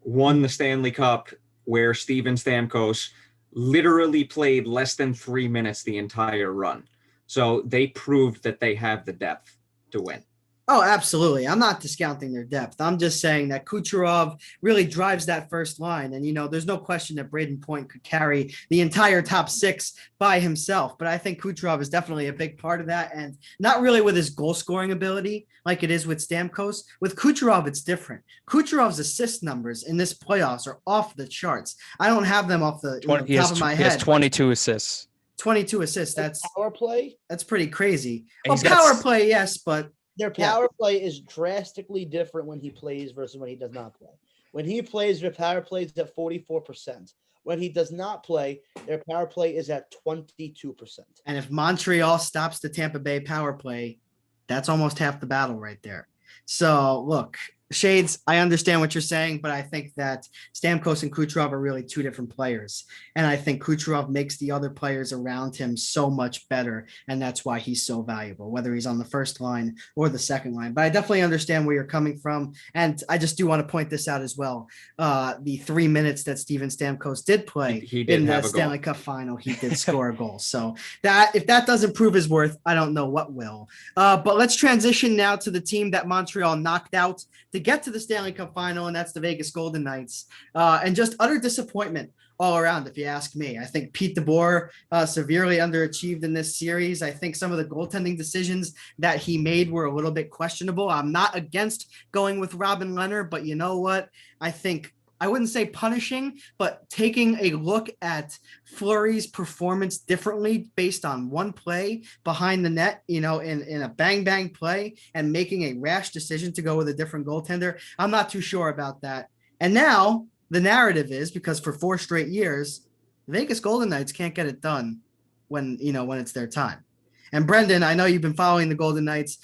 won the Stanley Cup where Steven Stamkos literally played less than 3 minutes the entire run. So they proved that they have the depth to win. Oh, absolutely. I'm not discounting their depth. I'm just saying that Kucherov really drives that first line. And, there's no question that Braden Point could carry the entire top six by himself. But I think Kucherov is definitely a big part of that. And not really with his goal scoring ability like it is with Stamkos. With Kucherov, it's different. Kucherov's assist numbers in this playoffs are off the charts. I don't have them off the top of my head. He has 22 assists. 22 assists. That's power play. That's pretty crazy. Well, power play, yes, but their power play is drastically different when he plays versus when he does not play. When he plays, their power play is at 44%. When he does not play, their power play is at 22%. And if Montreal stops the Tampa Bay power play, that's almost half the battle right there. So, look, Shades, I understand what you're saying, but I think that Stamkos and Kucherov are really two different players. And I think Kucherov makes the other players around him so much better. And that's why he's so valuable, whether he's on the first line or the second line. But I definitely understand where you're coming from. And I just do want to point this out as well. The 3 minutes that Steven Stamkos did play in the Stanley Cup Final, he did score a goal. So that if that doesn't prove his worth, I don't know what will. But let's transition now to the team that Montreal knocked out to get to the Stanley Cup Final, and that's the Vegas Golden Knights. And just utter disappointment all around, if you ask me. I think Pete DeBoer severely underachieved in this series. I think some of the goaltending decisions that he made were a little bit questionable. I'm not against going with Robin Leonard, but you know what? I think I wouldn't say punishing, but taking a look at Fleury's performance differently based on one play behind the net, in a bang play, and making a rash decision to go with a different goaltender. I'm not too sure about that. And now the narrative is, because for 4 straight years, the Vegas Golden Knights can't get it done when it's their time. And Brendan, I know you've been following the Golden Knights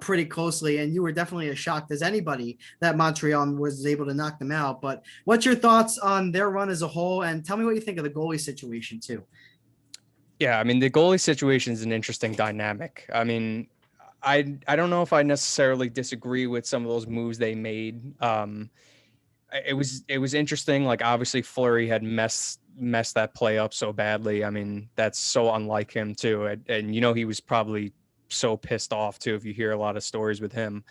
pretty closely, and you were definitely as shocked as anybody that Montreal was able to knock them out. But what's your thoughts on their run as a whole? And tell me what you think of the goalie situation too. Yeah, I mean, the goalie situation is an interesting dynamic. I mean, I don't know if I necessarily disagree with some of those moves they made. It was interesting. Like, obviously Fleury had messed that play up so badly. I mean, that's so unlike him too. And he was probably so pissed off too, if you hear a lot of stories with him.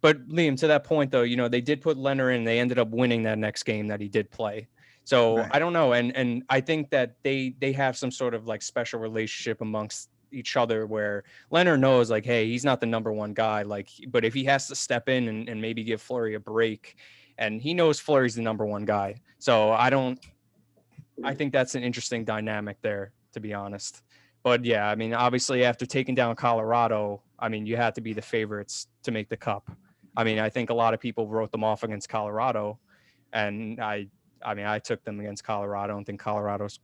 But Liam, to that point though, they did put Leonard in, they ended up winning that next game that he did play. So Right. I don't know. And I think that they have some sort of like special relationship amongst each other where Leonard knows like, hey, he's not the number one guy. Like, but if he has to step in and maybe give Fleury a break, and he knows Fleury's the number one guy. So I think that's an interesting dynamic there, to be honest. But yeah, I mean, obviously after taking down Colorado, I mean, you had to be the favorites to make the cup. I mean, I think a lot of people wrote them off against Colorado, and I mean, I took them against Colorado. I don't think Colorado's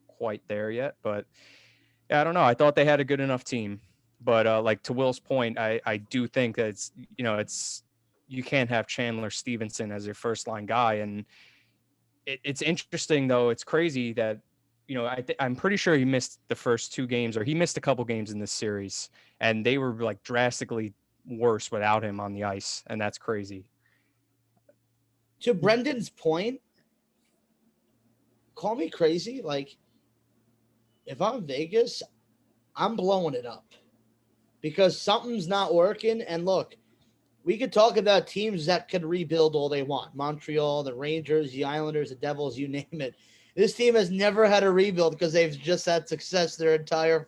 quite there yet, but yeah, I don't know. I thought they had a good enough team, but like to Will's point, I do think that it's you can't have Chandler Stevenson as your first line guy, and it's interesting though. It's crazy that I'm pretty sure he missed the first 2 games, or he missed a couple games in this series, and they were like drastically worse without him on the ice, and that's crazy. To Brendan's point, call me crazy. Like, if I'm Vegas, I'm blowing it up because something's not working. And look, we could talk about teams that could rebuild all they want. Montreal, the Rangers, the Islanders, the Devils, you name it. This team has never had a rebuild because they've just had success their entire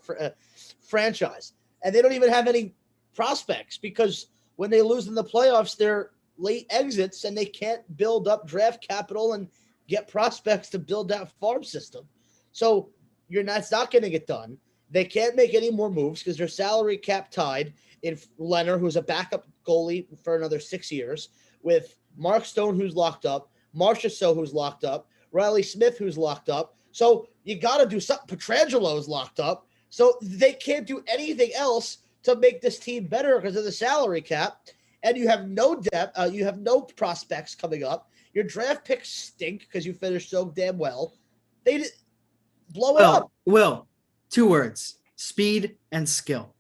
franchise. And they don't even have any prospects because when they lose in the playoffs, they're late exits and they can't build up draft capital and get prospects to build that farm system. So it's not going to get done. They can't make any more moves because their salary cap tied in Leonard, who's a backup goalie for another 6 years, with Mark Stone, who's locked up, Marchessault, who's locked up, Riley Smith, who's locked up. So you got to do something. Pietrangelo is locked up. So they can't do anything else to make this team better because of the salary cap. And you have no depth. You have no prospects coming up. Your draft picks stink because you finished so damn well. They blow it up. Will, 2 words: speed and skill.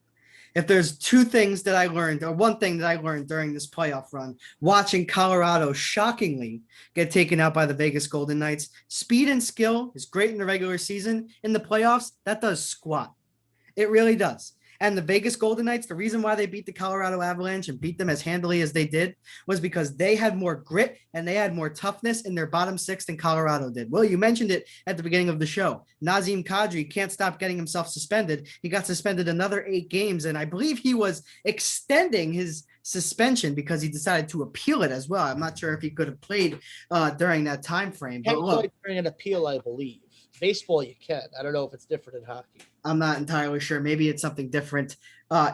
If there's 2 things that I learned, or one thing that I learned during this playoff run, watching Colorado shockingly get taken out by the Vegas Golden Knights, speed and skill is great in the regular season. In the playoffs, that does squat. It really does. And the Vegas Golden Knights, the reason why they beat the Colorado Avalanche and beat them as handily as they did was because they had more grit and they had more toughness in their bottom 6 than Colorado did. Well, you mentioned it at the beginning of the show. Nazem Kadri can't stop getting himself suspended. He got suspended another 8 games, and I believe he was extending his suspension because he decided to appeal it as well. I'm not sure if he could have played during that time frame. But look, during an appeal, I believe. Baseball, you can. I don't know if it's different in hockey. I'm not entirely sure. Maybe it's something different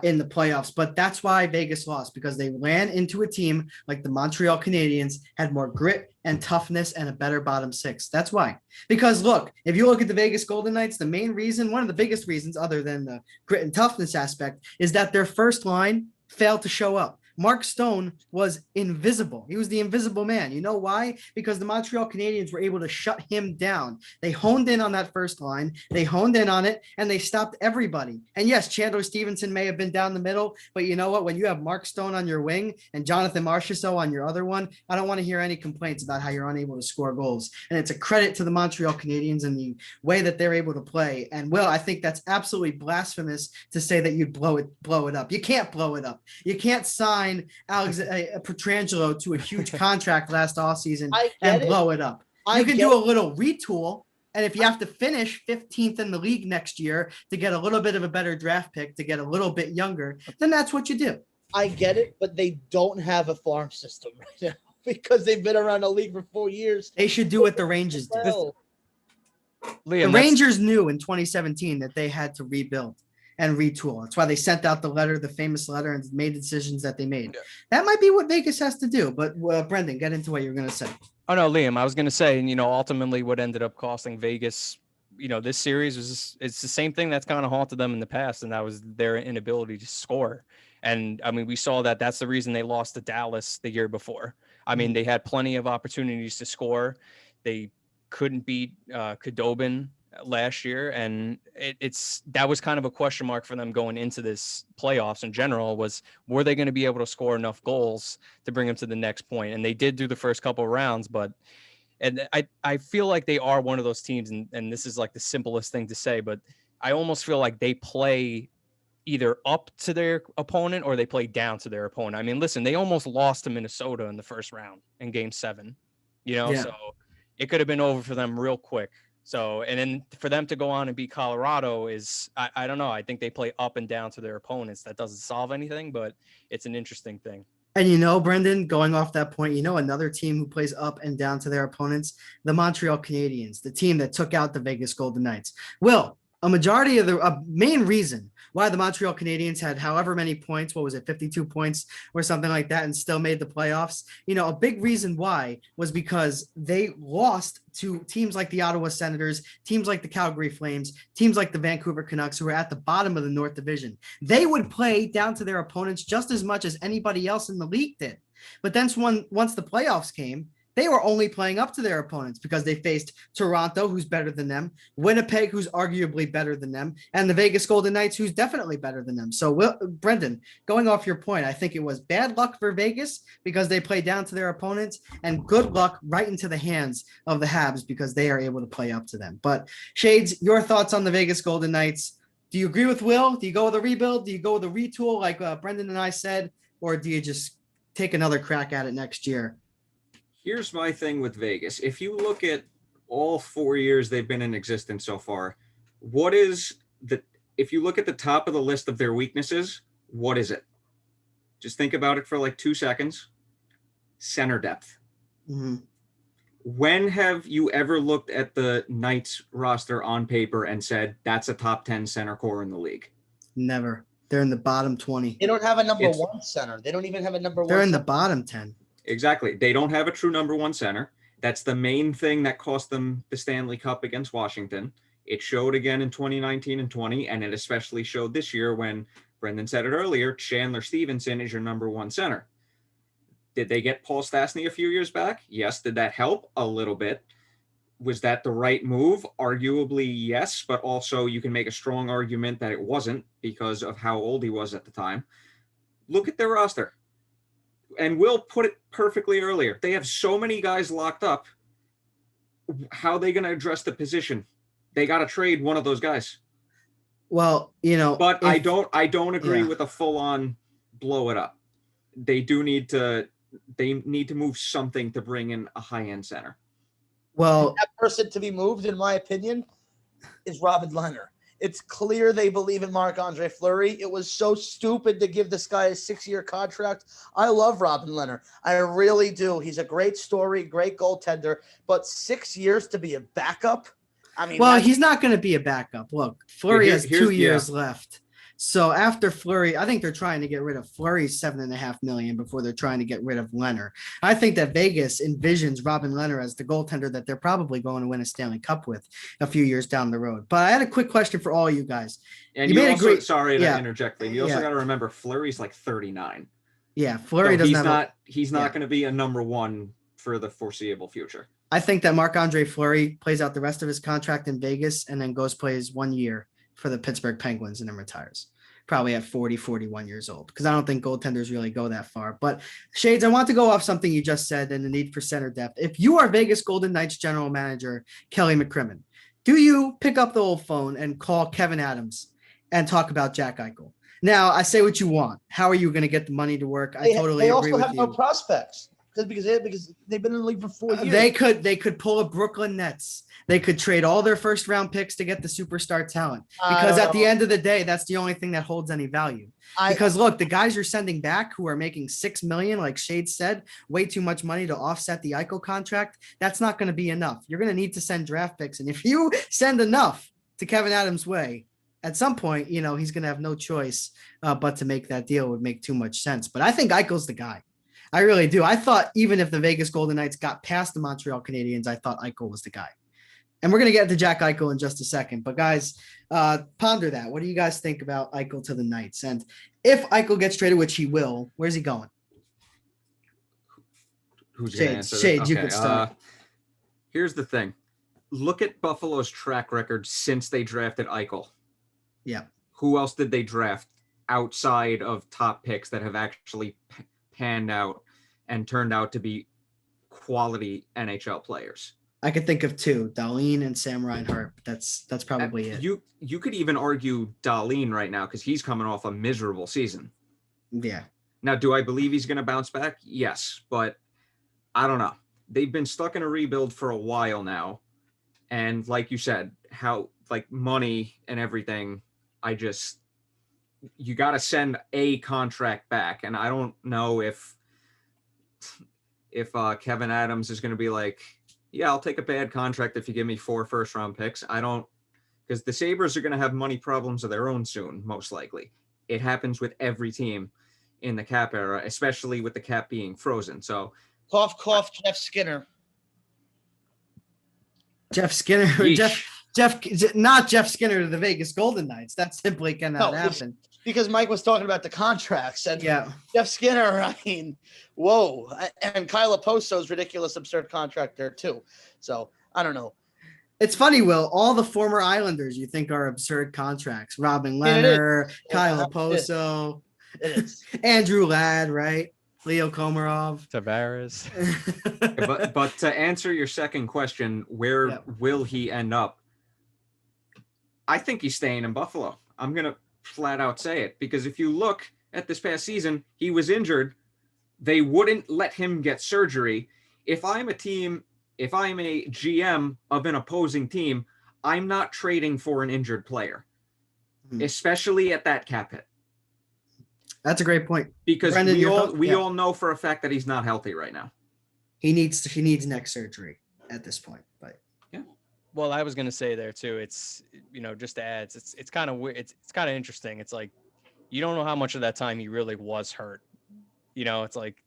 in the playoffs, but that's why Vegas lost, because they ran into a team like the Montreal Canadiens, had more grit and toughness and a better bottom 6. That's why. Because look, if you look at the Vegas Golden Knights, the main reason, one of the biggest reasons other than the grit and toughness aspect, is that their first line failed to show up. Mark Stone was invisible. He was the invisible man. You know why? Because the Montreal Canadiens were able to shut him down. They honed in on that first line. They honed in on it, and they stopped everybody. And yes, Chandler Stevenson may have been down the middle, but you know what? When you have Mark Stone on your wing and Jonathan Marchessault on your other one, I don't want to hear any complaints about how you're unable to score goals. And it's a credit to the Montreal Canadiens and the way that they're able to play. And Will, I think that's absolutely blasphemous to say that you'd blow it up. You can't blow it up. You can't sign Pietrangelo to a huge contract last offseason and blow it up. You can do a little retool, and if you have to finish 15th in the league next year to get a little bit of a better draft pick, to get a little bit younger, then that's what you do. I get it, but they don't have a farm system right now because they've been around the league for 4 years. They should do what the Rangers did. Liam, the Rangers knew in 2017 that they had to rebuild and retool. That's why they sent out the letter, the famous letter, and made the decisions that they made. Yeah. That might be what Vegas has to do. But Brendan, get into what you're going to say. Oh no, Liam, I was going to say, ultimately what ended up costing Vegas, this series it's the same thing that's kind of haunted them in the past, and that was their inability to score. And I mean, we saw that that's the reason they lost to Dallas the year before. I mean, they had plenty of opportunities to score. They couldn't beat Khudobin last year, and that was kind of a question mark for them going into this playoffs in general, was were they going to be able to score enough goals to bring them to the next point? And they did do the first couple of rounds, but I feel like they are one of those teams, and this is like the simplest thing to say, but I almost feel like they play either up to their opponent or they play down to their opponent. I mean, listen, they almost lost to Minnesota in the first round in Game 7, Yeah. So it could have been over for them real quick. So, and then for them to go on and beat Colorado is, I don't know. I think they play up and down to their opponents. That doesn't solve anything, but it's an interesting thing. And Brendan, going off that point, another team who plays up and down to their opponents, the Montreal Canadiens, the team that took out the Vegas Golden Knights. Will, a majority of the main reason why the Montreal Canadiens had however many points, 52 points or something like that, and still made the playoffs. A big reason why was because they lost to teams like the Ottawa Senators, teams like the Calgary Flames, teams like the Vancouver Canucks, who were at the bottom of the North Division. They would play down to their opponents just as much as anybody else in the league did. But then once the playoffs came, they were only playing up to their opponents because they faced Toronto, who's better than them, Winnipeg, who's arguably better than them, and the Vegas Golden Knights, who's definitely better than them. So, Brendan, going off your point, I think it was bad luck for Vegas because they play down to their opponents, and good luck right into the hands of the Habs because they are able to play up to them. But, Shades, your thoughts on the Vegas Golden Knights? Do you agree with Will? Do you go with a rebuild? Do you go with a retool like Brendan and I said? Or do you just take another crack at it next year? Here's my thing with Vegas. If you look at all 4 years they've been in existence so far, if you look at the top of the list of their weaknesses, what is it? Just think about it for like 2 seconds. Center depth. Mm-hmm. When have you ever looked at the Knights roster on paper and said, that's a top 10 center core in the league? Never. They're in the bottom 20. They don't have a number one center. They don't even have a number one. They're in center. the bottom 10. Exactly. They don't have a true number one center. That's the main thing that cost them the Stanley Cup against Washington. It showed again in 2019 and 20, and it especially showed this year when Brendan said it earlier, Chandler Stevenson is your number one center. Did they get Paul Stastny a few years back? Yes. Did that help? A little bit. Was that the right move? Arguably, yes, but also you can make a strong argument that it wasn't because of how old he was at the time. Look at their roster. And Will put it perfectly earlier. They have so many guys locked up. How are they going to address the position? They got to trade one of those guys. Well, but I don't agree with a full-on blow it up. They need to move something to bring in a high-end center. Well, that person to be moved, in my opinion, is Robin Lehner. It's clear they believe in Marc-Andre Fleury. It was so stupid to give this guy a 6-year contract. I love Robin Lehner. I really do. He's a great story, great goaltender. But 6 years to be a backup? I mean, well, he's not going to be a backup. Look, Fleury has 2 years left. So after Fleury, I think they're trying to get rid of Fleury's $7.5 million before they're trying to get rid of Lehner. I think that Vegas envisions Robin Lehner as the goaltender that they're probably going to win a Stanley Cup with a few years down the road. But I had a quick question for all you guys. And you also, sorry to interject, you also got to remember Fleury's like 39. Yeah, Fleury doesn't he's not going to be a number one for the foreseeable future. I think that Marc-Andre Fleury plays out the rest of his contract in Vegas and then plays 1 year for the Pittsburgh Penguins and then retires, probably at 40, 41 years old, because I don't think goaltenders really go that far. But Shades, I want to go off something you just said and the need for center depth. If you are Vegas Golden Knights general manager Kelly McCrimmon, do you pick up the old phone and call Kevin Adams and talk about Jack Eichel? Now, I say what you want. How are you going to get the money to work? I totally agree with you. They also have no prospects because they've been in the league for 4 years. They could pull a Brooklyn Nets. They could trade all their first round picks to get the superstar talent, because at the end of the day, that's the only thing that holds any value. Because look, the guys you're sending back who are making $6 million, like Shade said, way too much money to offset the Eichel contract. That's not going to be enough. You're going to need to send draft picks. And if you send enough to Kevin Adams' way, at some point, he's going to have no choice but to make that deal. It would make too much sense. But I think Eichel's the guy. I really do. I thought even if the Vegas Golden Knights got past the Montreal Canadiens, I thought Eichel was the guy. And we're going to get to Jack Eichel in just a second. But, guys, ponder that. What do you guys think about Eichel to the Knights? And if Eichel gets traded, which he will, where's he going? Who's going to answer this? Shades, you could start. Here's the thing. Look at Buffalo's track record since they drafted Eichel. Yeah. Who else did they draft outside of top picks that have actually panned out and turned out to be quality NHL players? I could think of two, Dahlin and Sam Reinhart. That's probably it. You could even argue Dahlin right now because he's coming off a miserable season. Yeah. Now, do I believe he's going to bounce back? Yes, but I don't know. they've been stuck in a rebuild for a while now. And like you said, how like money and everything, you got to send a contract back. And I don't know if Kevin Adams is going to be like, yeah, I'll take a bad contract if you give me 4 first-round picks. Because the Sabres are going to have money problems of their own soon, most likely. It happens with every team in the cap era, especially with the cap being frozen. So, Cough, cough, Jeff Skinner. Jeff Skinner, yeesh. not Jeff Skinner to the Vegas Golden Knights. That simply cannot happen. Because Mike was talking about the contracts, and Yeah. Jeff Skinner, I mean, whoa. And Kyle Oposto's ridiculous, absurd contract there, too. So, I don't know. It's funny, Will. All the former Islanders you think are absurd contracts. Robin It is. Leonard, Yeah, Kyle it Oposo, It is. Andrew Ladd, right? Leo Komarov. Tavares. but to answer your second question, where Yeah. will he end up? I think he's staying in Buffalo. I'm going to flat out say it, because if you look at this past season, he was injured. They wouldn't let him get surgery. If I'm a GM of an opposing team, I'm not trading for an injured player, especially at that cap hit. That's a great point. Because Brendan, we all know for a fact that he's not healthy right now. He needs neck surgery at this point. But Well, I was going to say there too, it's, just to add, it's kind of weird. It's kind of interesting. It's like, you don't know how much of that time he really was hurt. It's like,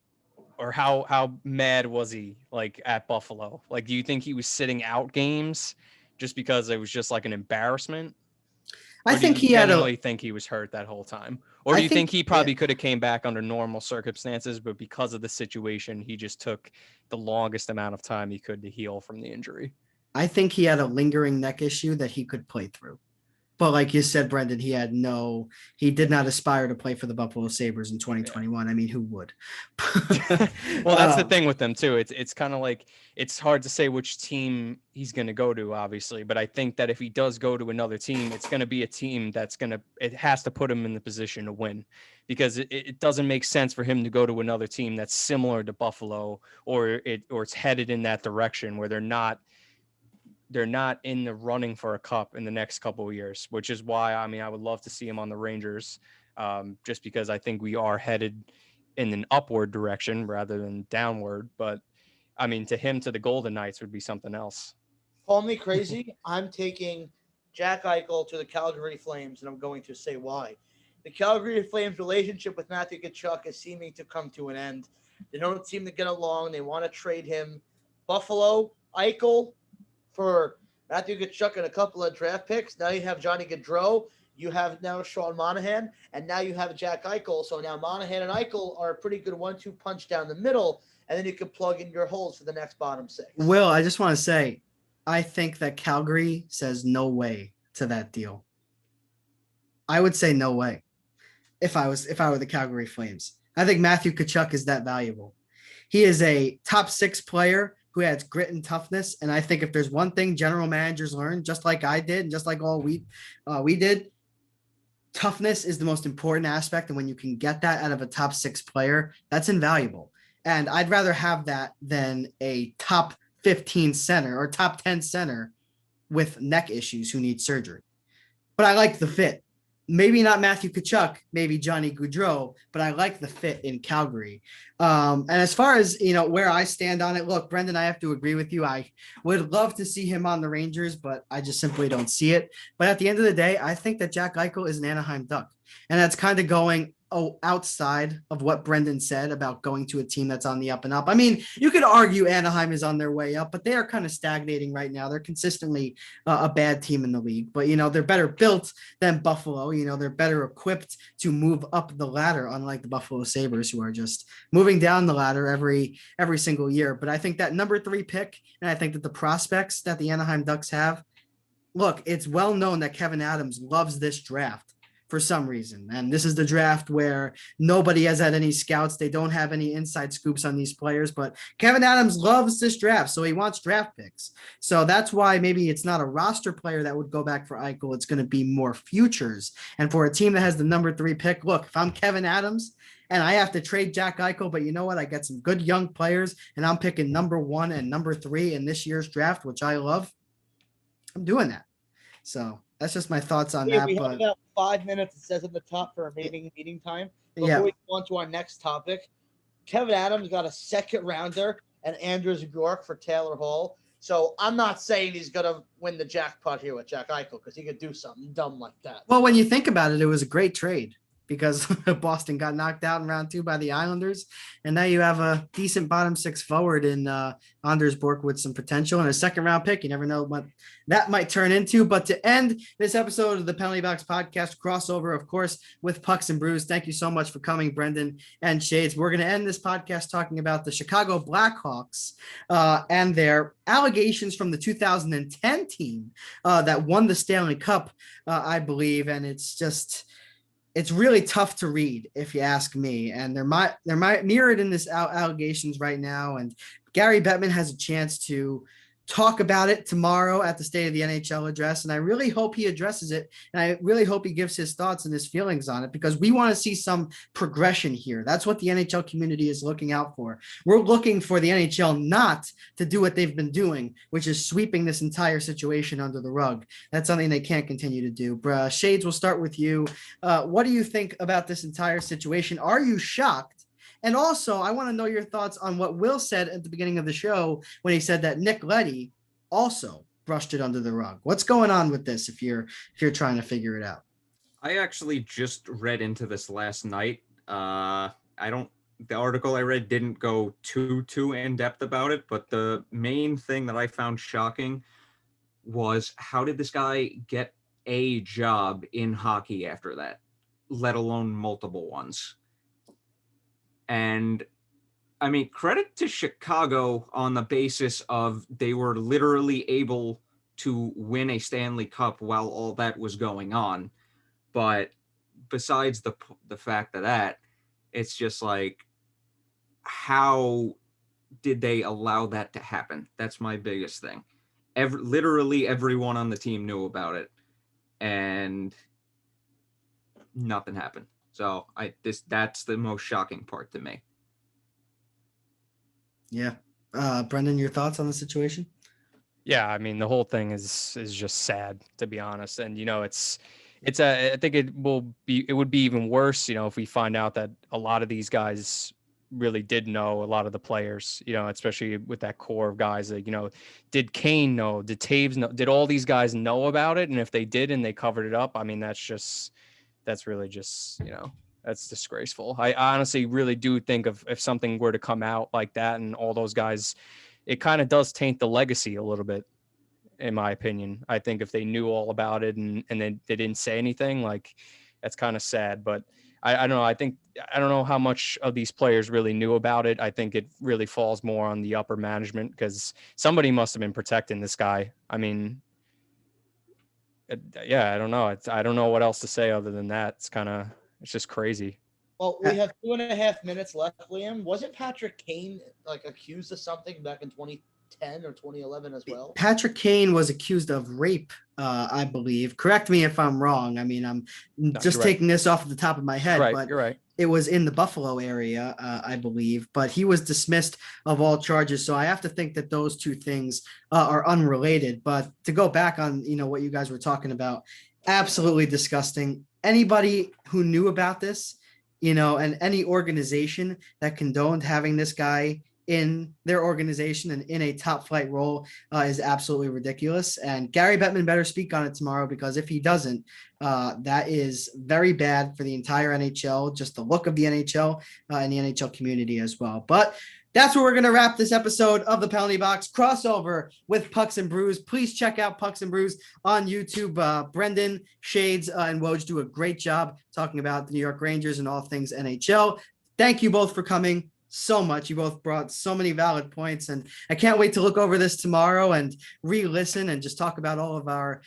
or how mad was he like at Buffalo? Like, do you think he was sitting out games just because it was just like an embarrassment? I think he had think he was hurt that whole time, or do you think he probably could have came back under normal circumstances, but because of the situation, he just took the longest amount of time he could to heal from the injury? I think he had a lingering neck issue that he could play through. But like you said, Brendan, he did not aspire to play for the Buffalo Sabres in 2021. I mean, who would? Well, that's the thing with them too. It's kind of like, it's hard to say which team he's going to go to, obviously. But I think that if he does go to another team, it's going to be a team it has to put him in the position to win, because it doesn't make sense for him to go to another team that's similar to Buffalo, or it's headed in that direction where they're not in the running for a cup in the next couple of years, which is why, I would love to see him on the Rangers, just because I think we are headed in an upward direction rather than downward. But to him, to the Golden Knights would be something else. Call me crazy. I'm taking Jack Eichel to the Calgary Flames, and I'm going to say why. The Calgary Flames relationship with Matthew Tkachuk is seeming to come to an end. They don't seem to get along. They want to trade him. Buffalo, Eichel, for Matthew Tkachuk and a couple of draft picks. Now you have Johnny Gaudreau. You have now Sean Monahan, and now you have Jack Eichel. So now Monahan and Eichel are a pretty good 1-2 punch down the middle, and then you can plug in your holes for the next bottom 6. Will, I just want to say, I think that Calgary says no way to that deal. I would say no way if I were the Calgary Flames. I think Matthew Tkachuk is that valuable. He is a top 6 player who has grit and toughness. And I think if there's one thing general managers learn, just like I did, and just like all we did, toughness is the most important aspect. And when you can get that out of a top 6 player, that's invaluable. And I'd rather have that than a top 15 center or top 10 center with neck issues who need surgery. But I like the fit. Maybe not Matthew Tkachuk, maybe Johnny Gaudreau, but I like the fit in Calgary. And as far as, where I stand on it, look, Brendan, I have to agree with you. I would love to see him on the Rangers, but I just simply don't see it. But at the end of the day, I think that Jack Eichel is an Anaheim Duck. And that's kind of going outside of what Brendan said about going to a team that's on the up and up. You could argue Anaheim is on their way up, but they are kind of stagnating right now. They're consistently a bad team in the league, but they're better built than Buffalo. They're better equipped to move up the ladder, unlike the Buffalo Sabres, who are just moving down the ladder every single year. But I think that number 3 pick, and I think that the prospects that the Anaheim Ducks have, look, it's well known that Kevin Adams loves this draft for some reason. And this is the draft where nobody has had any scouts. They don't have any inside scoops on these players, but Kevin Adams loves this draft. So he wants draft picks. So that's why maybe it's not a roster player that would go back for Eichel. It's going to be more futures. And for a team that has the number 3 pick, look, if I'm Kevin Adams and I have to trade Jack Eichel, but you know what? I got some good young players, and I'm picking number 1 and number 3 in this year's draft, which I love. I'm doing that. So that's just my thoughts on that. We But have about 5 minutes, it says at the top, for remaining meeting time. Before yeah, we go on to our next topic, Kevin Adams got a second rounder and Andrews York for Taylor Hall. So I'm not saying he's going to win the jackpot here with Jack Eichel because he could do something dumb like that. well, when you think about it, it was a great trade because Boston got knocked out in round 2 by the Islanders. And now you have a decent bottom 6 forward in Anders Bork with some potential and a second round pick. You never know what that might turn into. But to end this episode of the Penalty Box Podcast crossover, of course, with Pucks and Brews, thank you so much for coming, Brendan and Shades. We're going to end this podcast talking about the Chicago Blackhawks and their allegations from the 2010 team that won the Stanley Cup, I believe. And it's really tough to read, if you ask me. And they're mirrored in this allegations right now. And Gary Bettman has a chance to talk about it tomorrow at the State of the NHL address. And I really hope he addresses it. And I really hope he gives his thoughts and his feelings on it, because we want to see some progression here. That's what the NHL community is looking out for. We're looking for the NHL not to do what they've been doing, which is sweeping this entire situation under the rug. That's something they can't continue to do. Shades, we'll start with you. What do you think about this entire situation? Are you shocked? And also, I want to know your thoughts on what Will said at the beginning of the show when he said that Nick Leddy also brushed it under the rug. What's going on with this if you're trying to figure it out? I actually just read into this last night. The article I read didn't go too in depth about it, but the main thing that I found shocking was, how did this guy get a job in hockey after that, let alone multiple ones? And I mean, credit to Chicago on the basis of they were literally able to win a Stanley Cup while all that was going on. But besides the fact of that, it's just like, how did they allow that to happen? That's my biggest thing. Literally everyone on the team knew about it, and nothing happened. So that's the most shocking part to me. Yeah. Brendan, your thoughts on the situation? Yeah, I mean, the whole thing is just sad, to be honest. And I think it would be even worse, if we find out that a lot of these guys really did know, a lot of the players, especially with that core of guys that, did Kane know, did Taves know, did all these guys know about it? And if they did and they covered it up, I mean, that's really just, that's disgraceful. I honestly really do think if something were to come out like that and all those guys, it kind of does taint the legacy a little bit, in my opinion. I think if they knew all about it and they didn't say anything, like, that's kind of sad. But I don't know. I don't know how much of these players really knew about it. I think it really falls more on the upper management, because somebody must have been protecting this guy. I mean, yeah, I don't know. I don't know what else to say other than that. It's just crazy. Well, we have 2.5 minutes left, Liam. Wasn't Patrick Kane accused of something back in 2010 or 2011 as well? Patrick Kane was accused of rape, I believe. Correct me if I'm wrong. I mean, I'm just taking this off the top of my head, but you're right. It was in the Buffalo area, I believe, but he was dismissed of all charges. So I have to think that those two things are unrelated. But to go back on, what you guys were talking about, absolutely disgusting. Anybody who knew about this, and any organization that condoned having this guy in their organization and in a top flight role is absolutely ridiculous. And Gary Bettman better speak on it tomorrow, because if he doesn't, that is very bad for the entire NHL, just the look of the NHL and the NHL community as well. But that's where we're going to wrap this episode of the Penalty Box crossover with Pucks and Brews. Please check out Pucks and Brews on YouTube. Brendan, Shades, and Woj do a great job talking about the New York Rangers and all things NHL. Thank you both for coming so much. You both brought so many valid points, and I can't wait to look over this tomorrow and re-listen and just talk about all of our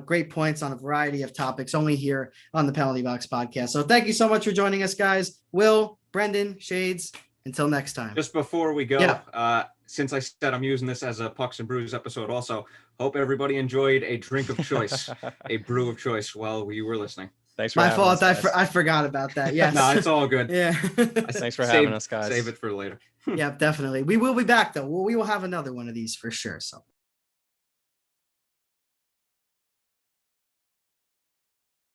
great points on a variety of topics only here on the Penalty Box Podcast. So thank you so much for joining us, guys. Will, Brendan, Shades, until next time. Just before we go, Yeah. Since I said I'm using this as a Pucks and Brews episode also, hope everybody enjoyed a drink of choice, a brew of choice while we were listening. Thanks for My having fault. us, guys. I forgot about that. Yes. No, it's all good. Yeah. Thanks for having us, guys. Save it for later. Yeah, definitely. We will be back though. We will have another one of these for sure. So